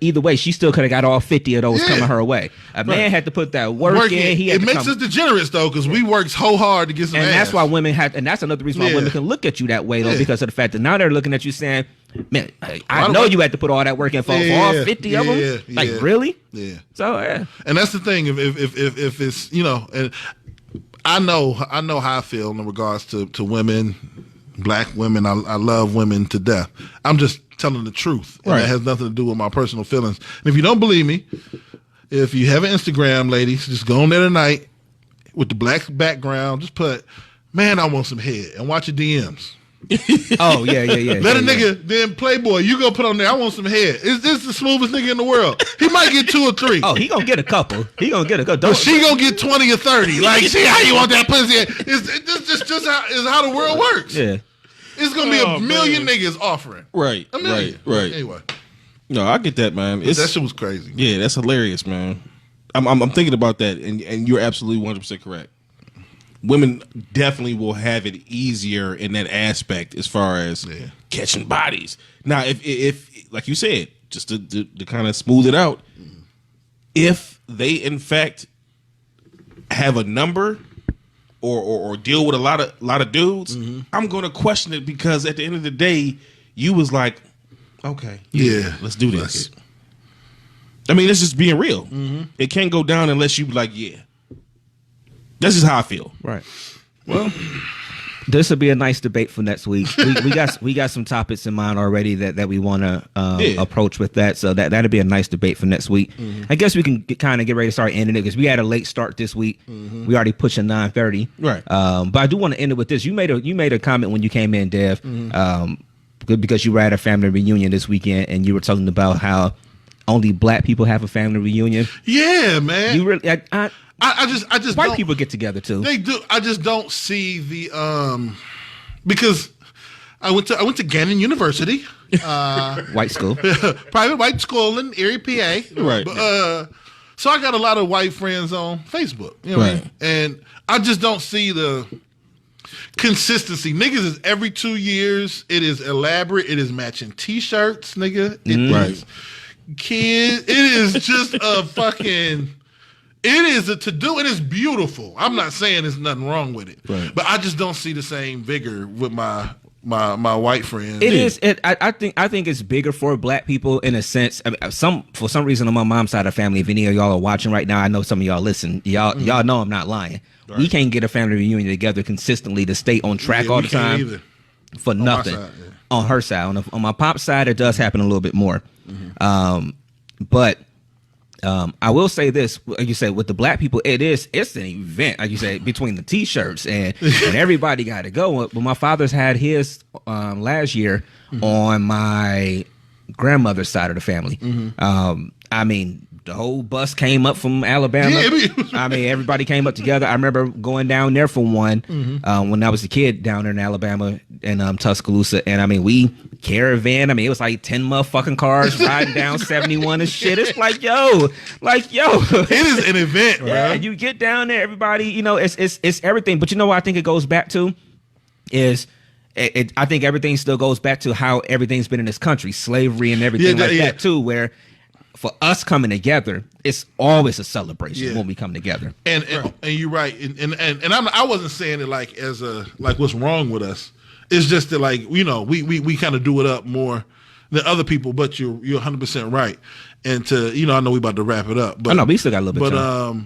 either way, she still could have got all 50 of those coming her way. A man had to put that work in. It makes us degenerates though, because we worked so hard to get some and ass. That's why women have, and that's another reason why women can look at you that way though, because of the fact that now they're looking at you saying, man, I know you had to put all that work in for all 50 of them. Like really? Yeah. So and that's the thing. If it's, you know, and I know how I feel in regards to women. Black women, I love women to death. I'm just telling the truth. And that has nothing to do with my personal feelings. And if you don't believe me, if you have an Instagram, ladies, just go on there tonight with the black background. Just put, man, I want some head, and watch your DMs. Oh, yeah. Let a nigga, then Playboy, you go put on there, I want some head. Is this the smoothest nigga in the world? He might get 2 or 3. Oh, he gonna get a couple. But she gonna get 20 or 30. Like, see how you want that pussy? It's just how the world works. Yeah. It's gonna be a million niggas offering. Right. A million. Right. Anyway. No, I get that, man. That shit was crazy. Yeah, that's hilarious, man. I'm thinking about that, and you're absolutely 100% correct. Women definitely will have it easier in that aspect as far as catching bodies. Now, if like you said, just to kind of smooth it out, if they in fact have a number or deal with a lot of dudes, I'm going to question it, because at the end of the day, you was like, okay, let's do this. I mean, it's just being real. It can't go down unless you be like, yeah. That's just how I feel. Right. Well, this will be a nice debate for next week. We got some topics in mind already that we want to approach with that. So that'll be a nice debate for next week. I guess we can kind of get ready to start ending it, because we had a late start this week. We already pushing 9:30. Right. But I do want to end it with this. You made a comment when you came in, Dev, because you were at a family reunion this weekend, and you were talking about how only black people have a family reunion. Yeah, man. You really. I just white people get together too. They do. I just don't see the because I went to Gannon University, white school, private white school in Erie, PA. Right. But, so I got a lot of white friends on Facebook. You know what I mean? And I just don't see the consistency. Niggas is every 2 years. It is elaborate. It is matching T-shirts, nigga. It is kids. It is just a fucking. It is a to-do. It is beautiful. I'm not saying there's nothing wrong with it, but I just don't see the same vigor with my white friends. It is. I think it's bigger for black people in a sense. I mean, for some reason on my mom's side of the family, if any of y'all are watching right now, I know some of y'all listen. Y'all know I'm not lying. Right. We can't get a family reunion together consistently to stay on track all the time for nothing. On her side, on my pop's side, it does happen a little bit more, but. I will say this, like you said, with the black people, it's an event, like you say, between the T-shirts and everybody got to go. But my father's had his last year on my grandmother's side of the family. I mean, the whole bus came up from Alabama. Yeah, I mean, everybody came up together. I remember going down there for one when I was a kid down there in Alabama in Tuscaloosa. And I mean, we caravan. I mean, it was like 10 motherfucking cars riding down 71 and shit. It's like, yo. It is an event, bro. Yeah, you get down there, everybody, you know, it's everything. But you know what I think it goes back to is I think everything still goes back to how everything's been in this country, slavery and everything that too, where for us coming together, it's always a celebration when we come together. And you're right. And I wasn't saying it like as a like what's wrong with us. It's just that like, you know, we kind of do it up more than other people, but you're 100% right. And I know we about to wrap it up, but I know we still got a little bit. But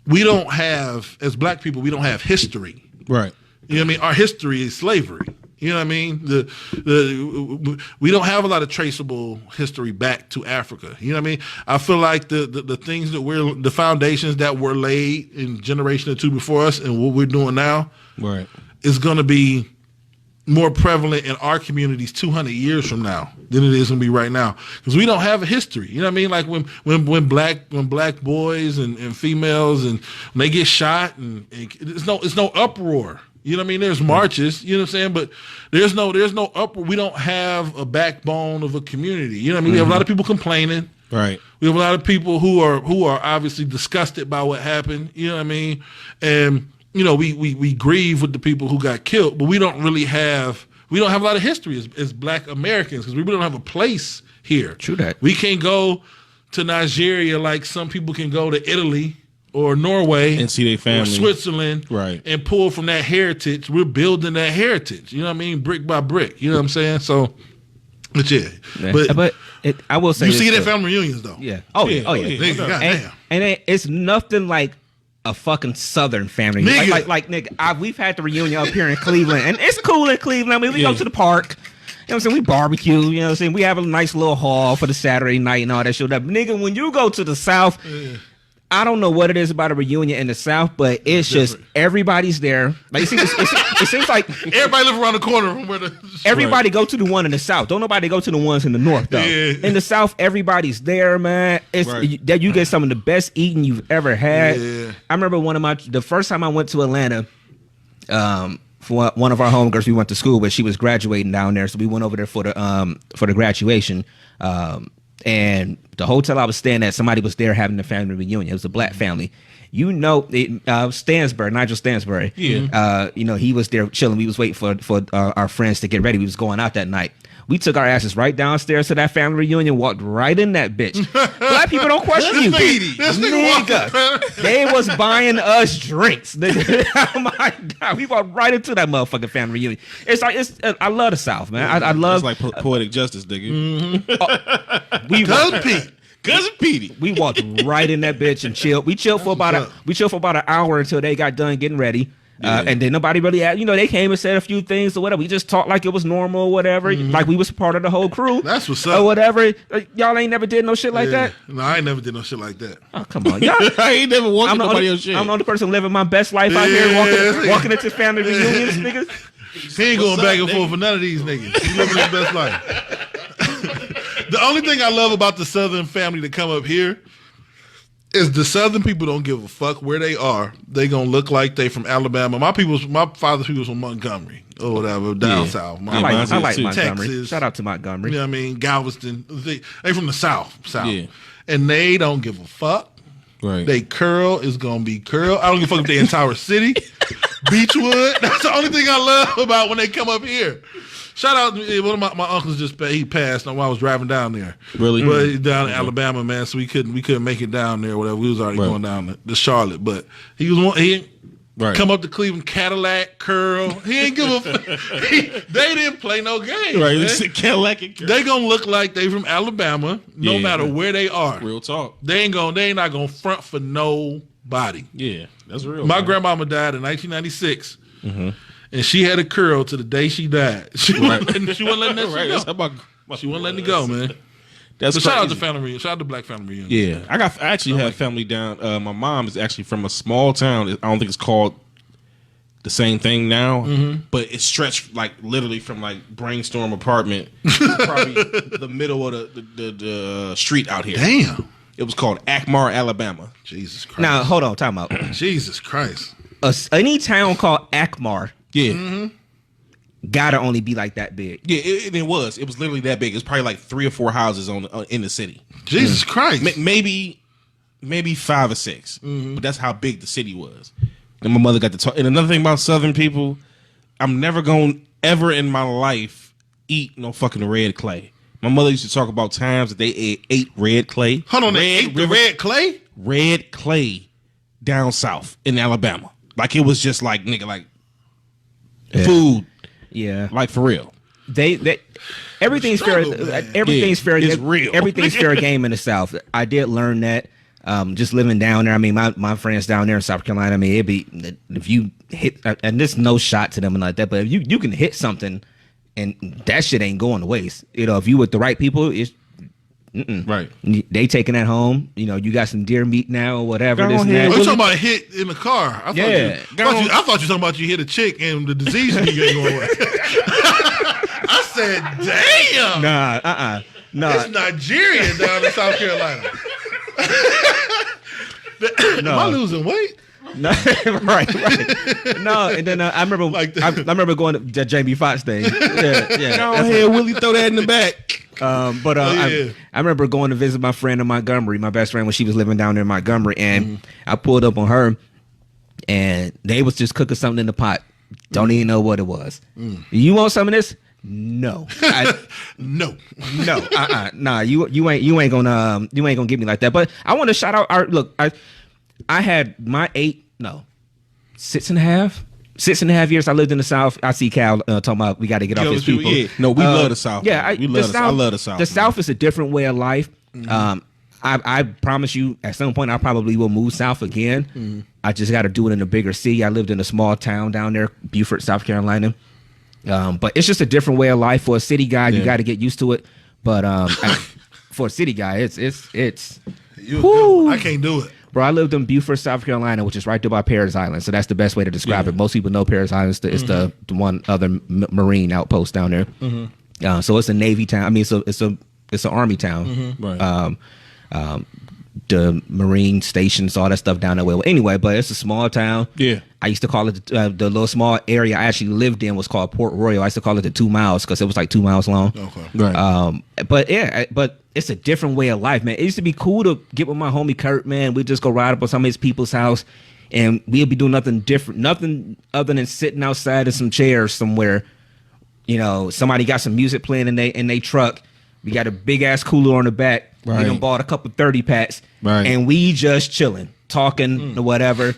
we don't have, as black people, we don't have history. Right. You know what I mean? Our history is slavery. You know what I mean? We don't have a lot of traceable history back to Africa. You know what I mean? I feel like the things that the foundations that were laid in generation or two before us and what we're doing now, right, is going to be more prevalent in our communities 200 years from now than it is going to be right now, because we don't have a history. You know what I mean? Like when black boys and females and when they get shot and it's no uproar. You know what I mean? There's marches, you know what I'm saying? But there's no uproar. We don't have a backbone of a community. You know what I mean? We have a lot of people complaining. Right. We have a lot of people who are obviously disgusted by what happened. You know what I mean? And you know, we grieve with the people who got killed, but we don't have a lot of history as black Americans, because we really don't have a place here. True that. We can't go to Nigeria like some people can go to Italy or Norway and see their family, or Switzerland, right, and pull from that heritage. We're building that heritage. You know what I mean? Brick by brick. You know what I'm saying? So, but yeah. But I will say you see it at family reunions though. Yeah. Oh yeah. Goddamn. And it's nothing like a fucking Southern family. Nigga. Like nigga, we've had the reunion up here in Cleveland, and it's cool in Cleveland. I mean, we go to the park. You know what I'm saying? We barbecue. You know what I'm saying? We have a nice little hall for the Saturday night and all that shit. Nigga, when you go to the South, I don't know what it is about a reunion in the South, but it's just everybody's there. Like it seems like everybody live around the corner from where everybody go to the one in the South. Don't nobody go to the ones in the North though. Yeah. In the South, everybody's there, man. It's that you get some of the best eating you've ever had. Yeah. I remember the first time I went to Atlanta, for one of our homegirls we went to school with, she was graduating down there, so we went over there for the graduation. And the hotel I was staying at, somebody was there having a family reunion. It was a black family. You know, Stansbury, Nigel Stansbury. Yeah. You know, he was there chilling. We was waiting for our friends to get ready. We was going out that night. We took our asses right downstairs to that family reunion, walked right in that bitch. Black people don't question you. Nigga, they was buying us drinks. Oh my God, we walked right into that motherfucking family reunion. It's like I love the South, man. I love. It's like poetic justice, nigga. Cousin Petey. We walked right in that bitch and chilled. We chilled for about an hour until they got done getting ready. And then nobody really had, you know, they came and said a few things or whatever. We just talked like it was normal or whatever, like we was part of the whole crew. That's what's up. Or whatever. Y'all ain't never did no shit like that? No, I ain't never did no shit like that. Oh, come on. Y'all, I ain't never walked nobody else's shit. I'm the only person living my best life out here, walking into family reunions, niggas. He ain't going back and forth for none of these niggas. He living his best life. The only thing I love about the Southern family that come up here is the Southern people don't give a fuck where they are. They gonna look like they from Alabama. My father's people's from Montgomery or whatever, down south. I like Montgomery. Texas. Shout out to Montgomery. You know what I mean? Galveston. They from the South. Yeah. And they don't give a fuck. Right. They curl is gonna be curl. I don't give a fuck if they in Tower City, Beechwood. That's the only thing I love about when they come up here. Shout out to one of my uncles he passed while I was driving down there. Really? But he's down in Alabama, man, so we couldn't make it down there or whatever. We was already going down to Charlotte. But he come up to Cleveland, Cadillac, curl. He ain't give a they didn't play no game. Right. Cadillac and curl. They gonna look like they from Alabama no matter where they are. Real talk. They not gonna front for nobody. Yeah, that's real. My grandmama died in 1996. Mm-hmm. And she had a curl to the day she died. She wasn't letting that shit go. She wasn't letting it go, man. That's shout out to family reunion. Shout out to Black family reunion. Yeah, I actually have family down. My mom is actually from a small town. I don't think it's called the same thing now, but it's stretched like literally from like Brainstorm apartment, to probably the middle of the street out here. Damn. It was called Akmar, Alabama. Jesus Christ. Now, hold on, time out. Jesus Christ. Any town called Akmar Yeah. gotta only be like that big. Yeah, it was. It was literally that big. It was probably like 3 or 4 houses in the city. Jesus Christ. Maybe 5 or 6. But that's how big the city was. And my mother got to talk. And another thing about Southern people, I'm never going to ever in my life eat no fucking red clay. My mother used to talk about times that they ate red clay. Hold on, they ate the red clay? Red clay down south in Alabama. Like it was just like, nigga, like food. Yeah. Like for real. They everything's fair. Everything's fair. It's real. Everything's fair game in the South. I did learn that. Just living down there. I mean, my friends down there in South Carolina. I mean, it'd be if you hit, and there's no shot to them and like that. But if you can hit something, and that shit ain't going to waste. You know, if you with the right people, it's right. They taking that home. You know, you got some deer meat now or whatever. This and that. Oh, you talking about a hit in the car? I thought you were talking about you hit a chick and the disease you get going away. I said, damn. Nah. It's Nigeria down in South Carolina. Am I losing weight? No, right. No, and then I remember, I remember going to the Jamie Foxx thing. Yeah. Go ahead, Willie, throw that in the back. I remember going to visit my friend in Montgomery, my best friend when she was living down there in Montgomery, and I pulled up on her, and they was just cooking something in the pot. Don't even know what it was. You want some of this? No. No. Nah. You ain't gonna get me like that. But I want to shout out our look. I had my 6.5 years I lived in the South. I see Cal talking about we got to get off his people. Yeah. No, we love the South. Yeah, I love the South. The South is a different way of life. I promise you, at some point, I probably will move south again. I just got to do it in a bigger city. I lived in a small town down there, Beaufort, South Carolina. But it's just a different way of life for a city guy. You got to get used to it. But for a city guy, it's. I can't do it. Bro, I lived in Beaufort, South Carolina, which is right there by Parris Island. So that's the best way to describe it. Most people know Parris Island. It's the one other Marine outpost down there. So it's a Navy town. I mean, it's an Army town. Right. The Marine stations, all that stuff down that way. Well, anyway, but it's a small town. Yeah. I used to call it the little small area I actually lived in was called Port Royal. I used to call it the 2 miles because it was like 2 miles long. Okay. Right. But it's a different way of life, man. It used to be cool to get with my homie Kurt, man. We'd just go ride up on some of his people's house and we'd be doing nothing different, nothing other than sitting outside in some chairs somewhere. You know, somebody got some music playing in they truck. We got a big ass cooler on the back. Right. We done bought a couple 30 packs. Right. And we just chilling, talking or whatever.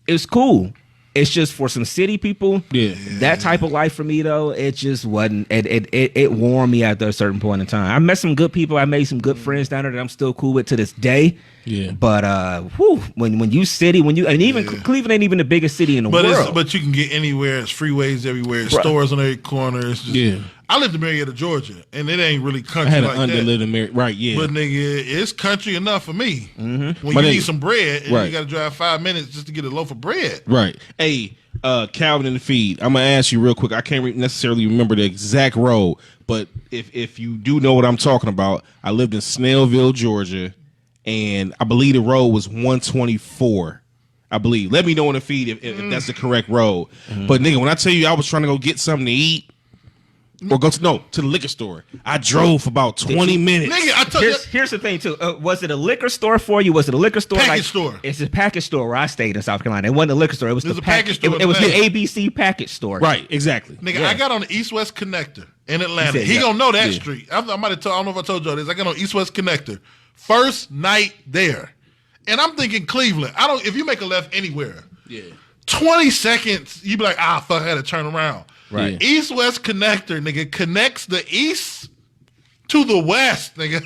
It's cool. It's just for some city people. Yeah. That type of life for me though, it just wasn't. It warmed me after a certain point in time. I met some good people. I made some good friends down there that I'm still cool with to this day. Yeah. But when you city, and even Cleveland ain't even the biggest city in the world. But you can get anywhere. It's freeways everywhere. Stores on every corner. It's just, I lived in Marietta, Georgia, and it ain't really country I had like an that. underlit in Marietta. Right, yeah. But nigga, it's country enough for me. When But you nigga- need some bread, and Right. you got to drive 5 minutes just to get a loaf of bread. Right. Hey, Calvin in the feed. I'm gonna ask you real quick. I can't necessarily remember the exact road, but if you do know what I'm talking about, I lived in Snellville, Georgia, and I believe the road was 124. I believe. Let me know in the feed if that's the correct road. But nigga, when I tell you I was trying to go get something to eat or go to the liquor store, I drove for about 20 minutes. Nigga, I told you. Here's the thing too. Was it a liquor store for you? Was it a liquor store? Package store. It's a package store where I stayed in South Carolina. It wasn't a liquor store. It was There's the a package store It was the in ABC package store. Right, exactly. Nigga, Yeah. I got on the East-West Connector in Atlanta. said, He yeah. gonna know that Yeah. street. I might have told. I don't know if I told y'all this. I got on East-West Connector. First night there, and I'm thinking Cleveland. If you make a left anywhere, 20 seconds, you be like, fuck, I had to turn around. Right. East-West Connector, nigga, connects the east to the west, nigga.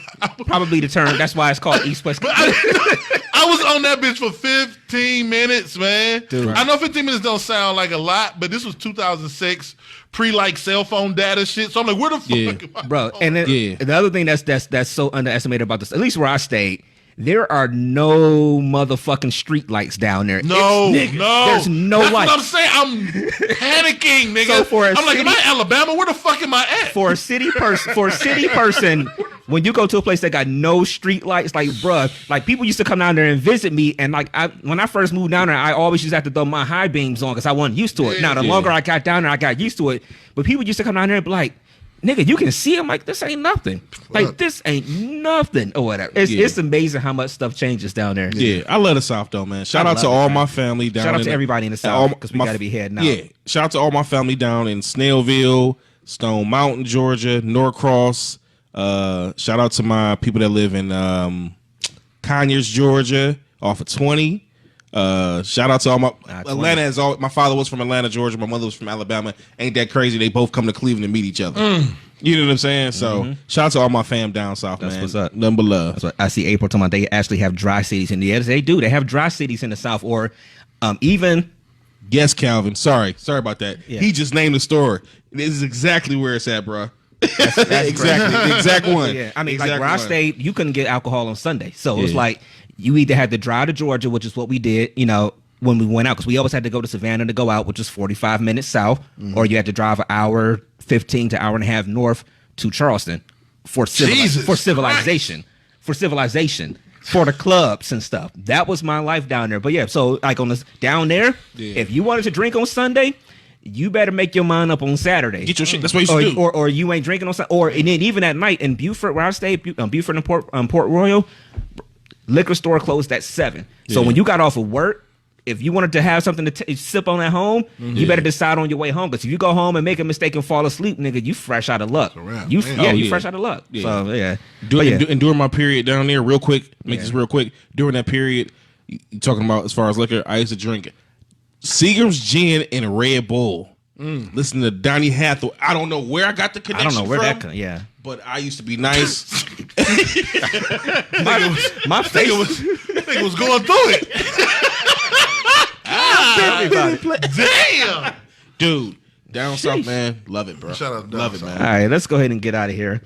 Probably the term. That's why it's called East West. I was on that bitch for 15 minutes, man. Dude. I know 15 minutes don't sound like a lot, but this was 2006, pre-like cell phone data shit. So I'm like, where the fuck am I Bro, going? and then the other thing that's so underestimated about this, at least where I stayed, there are no motherfucking street lights down there. No. There's no That's light. what I'm saying. I'm panicking, nigga. So for a I'm like, am city- I Alabama? Where the fuck am I at? For a city person, when you go to a place that got no street lights, like, bruh, like, people used to come down there and visit me, and like, when I first moved down there, I always used to have to throw my high beams on because I wasn't used to it. Now, the longer I got down there, I got used to it. But people used to come down there and be like, nigga, you can see them, like, this ain't nothing. Like, this ain't nothing or whatever. It's amazing how much stuff changes down there. Yeah, I love the South though, man. Shout out to all my family down. Shout out to everybody in the South because we got to be heading out. Yeah, shout out to all my family down in Snellville, Stone Mountain, Georgia, Norcross. Shout out to my people that live in Conyers, Georgia, off of 20. Shout out to all my Atlanta. Is all my father was from Atlanta, Georgia. My mother was from Alabama. Ain't that crazy? They both come to Cleveland to meet each other. You know what I'm saying? So shout out to all my fam down south. That's man. What's up. Nothing but love. That's what I see. April talking about they actually have dry cities in the end. They do. They have dry cities in the South, or even. Yes, Calvin. Sorry about that. Yeah. He just named the store. This is exactly where it's at, bro. That's exactly the exact one. Yeah, I mean, like where I stayed, you couldn't get alcohol on Sunday, so it's like you either had to drive to Georgia, which is what we did, you know, when we went out, because we always had to go to Savannah to go out, which is 45 minutes south, or you had to drive an hour 15 to hour and a half north to Charleston for civilization, for the clubs and stuff. That was my life down there. But yeah, so like on this down there, if you wanted to drink on Sunday, you better make your mind up on Saturday. Get your shit. That's what you should do. Or you ain't drinking on Sunday. Or and then even at night in Beaufort, where I stayed, Beaufort and Port Royal, liquor store closed at 7. So when you got off of work, if you wanted to have something to sip on at home, you better decide on your way home. Because if you go home and make a mistake and fall asleep, nigga, you fresh out of luck. You fresh out of luck. Yeah. So yeah. And during my period down there, real quick, make this real quick. During that period, you talking about as far as liquor, I used to drink Seagram's gin and Red Bull. Listen to Donnie Hathaway. I don't know where I got the connection from. I don't know where that but I used to be nice. my face was going through it. Damn, dude, down south, man, love it, bro. Shout out to love it, man. All right, let's go ahead and get out of here.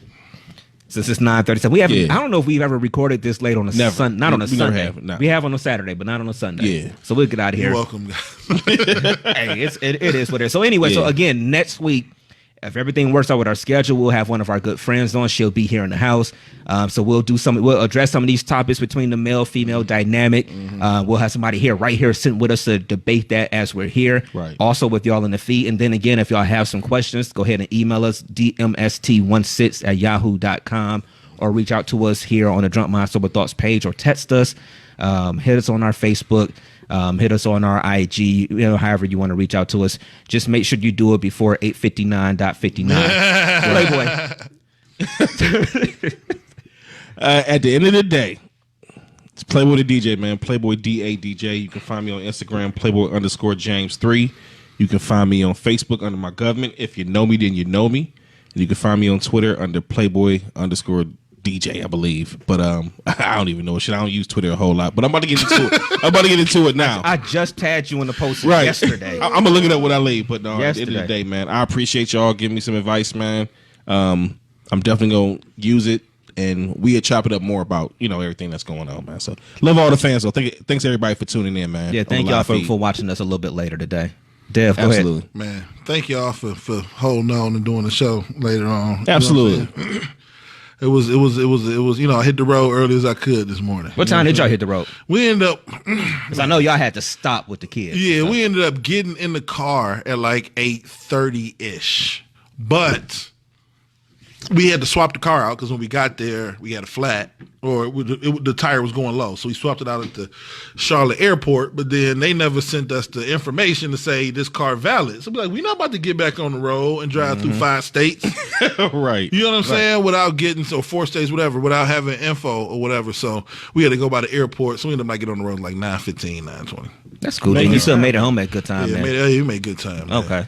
Since it's 9:37, we haven't. I don't know if we've ever recorded this late on a Sunday. Not on a Sunday. We have on a Saturday, but not on a Sunday. Yeah. So we'll get out of here. You're welcome, guys. Hey, it is what it is. So anyway, so again, next week, if everything works out with our schedule, we'll have one of our good friends on. She'll be here in the house. So we'll address some of these topics between the male-female dynamic. We'll have somebody here, right here, sitting with us to debate that as we're here. Right. Also with y'all in the feed. And then again, if y'all have some questions, go ahead and email us, dmst16@yahoo.com, or reach out to us here on the Drunk Mind Sober Thoughts page, or text us. Hit us on our Facebook. Hit us on our IG, you know, however you want to reach out to us. Just make sure you do it before 8:59.59. Playboy. At the end of the day, it's Playboy the DJ, man. Playboy DADJ. You can find me on Instagram, Playboy_James3. You can find me on Facebook under my government. If you know me, then you know me. And you can find me on Twitter under Playboy_DJ, I believe, but I don't even know shit. I don't use Twitter a whole lot, but I'm about to get into it. I'm about to get into it now. I just tagged you in the post yesterday. I'm gonna look it up when I leave, but no, at the end of the day, man, I appreciate y'all giving me some advice, man. I'm definitely gonna use it, and we'll chop it up more about everything that's going on, man. So love all the fans, though. Thanks everybody for tuning in, man. Yeah, thank y'all for watching us a little bit later today. Dev, go ahead. Man. Thank y'all for holding on and doing the show later on. Absolutely. It was, I hit the road early as I could this morning. What time did y'all hit the road? We ended up, because I know y'all had to stop with the kids. Yeah, we ended up getting in the car at like 8:30-ish. But we had to swap the car out because when we got there, we had a flat, or the tire was going low. So we swapped it out at the Charlotte airport, but then they never sent us the information to say this car valid. So we're like, we're not about to get back on the road and drive through 5 states. Right. You know what I'm saying? Without getting, 4 states, whatever, without having info or whatever. So we had to go by the airport. So we ended up getting on the road like 9:15, 9:20. That's cool. Then you still made it home at good time, man. You made good time, man. Okay.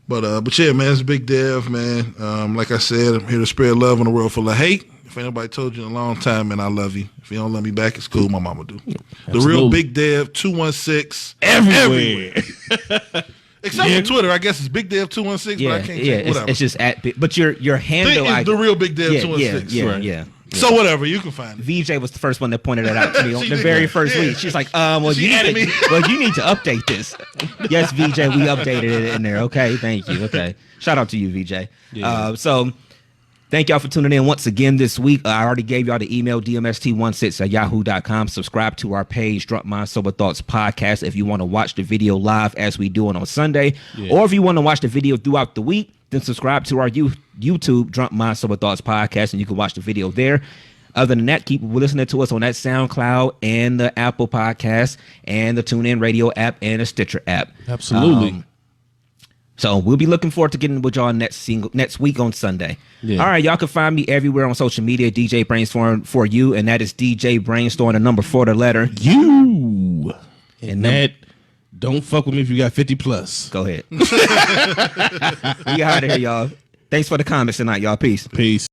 But yeah, man, it's Big Dev, man. Like I said, I'm here to spread love in a world full of hate. If anybody told you in a long time, man, I love you. If you don't love me back, it's cool. My mama do. The real Big Dev 216 everywhere. Except for Twitter, I guess it's Big Dev 216. But I can't change whatever. It's just but your handle is the real Big Dev 216. Yeah. So whatever, you can find it. VJ was the first one that pointed it out to me on the very first week. She's like, well, you need to update this. Yes, VJ, we updated it in there. Okay, thank you. Okay, shout out to you, VJ. Yeah. So Thank y'all for tuning in once again this week. I already gave y'all the email, dmst16@yahoo.com. Subscribe to our page, Drunk Mind Sober Thoughts Podcast, if you want to watch the video live as we do it on Sunday. Yeah. Or if you want to watch the video throughout the week, then subscribe to our YouTube, Drunk Mind Sober Thoughts Podcast, and you can watch the video there. Other than that, keep listening to us on that SoundCloud and the Apple Podcast and the TuneIn Radio app and the Stitcher app. Absolutely. So we'll be looking forward to getting with y'all next week on Sunday. Yeah. All right, y'all can find me everywhere on social media, DJ Brainstorm for you, and that is DJ Brainstorm, the number 4, the letter U. And that, don't fuck with me if you got 50 plus. Go ahead. We out of here, y'all. Thanks for the comments tonight, y'all. Peace. Peace.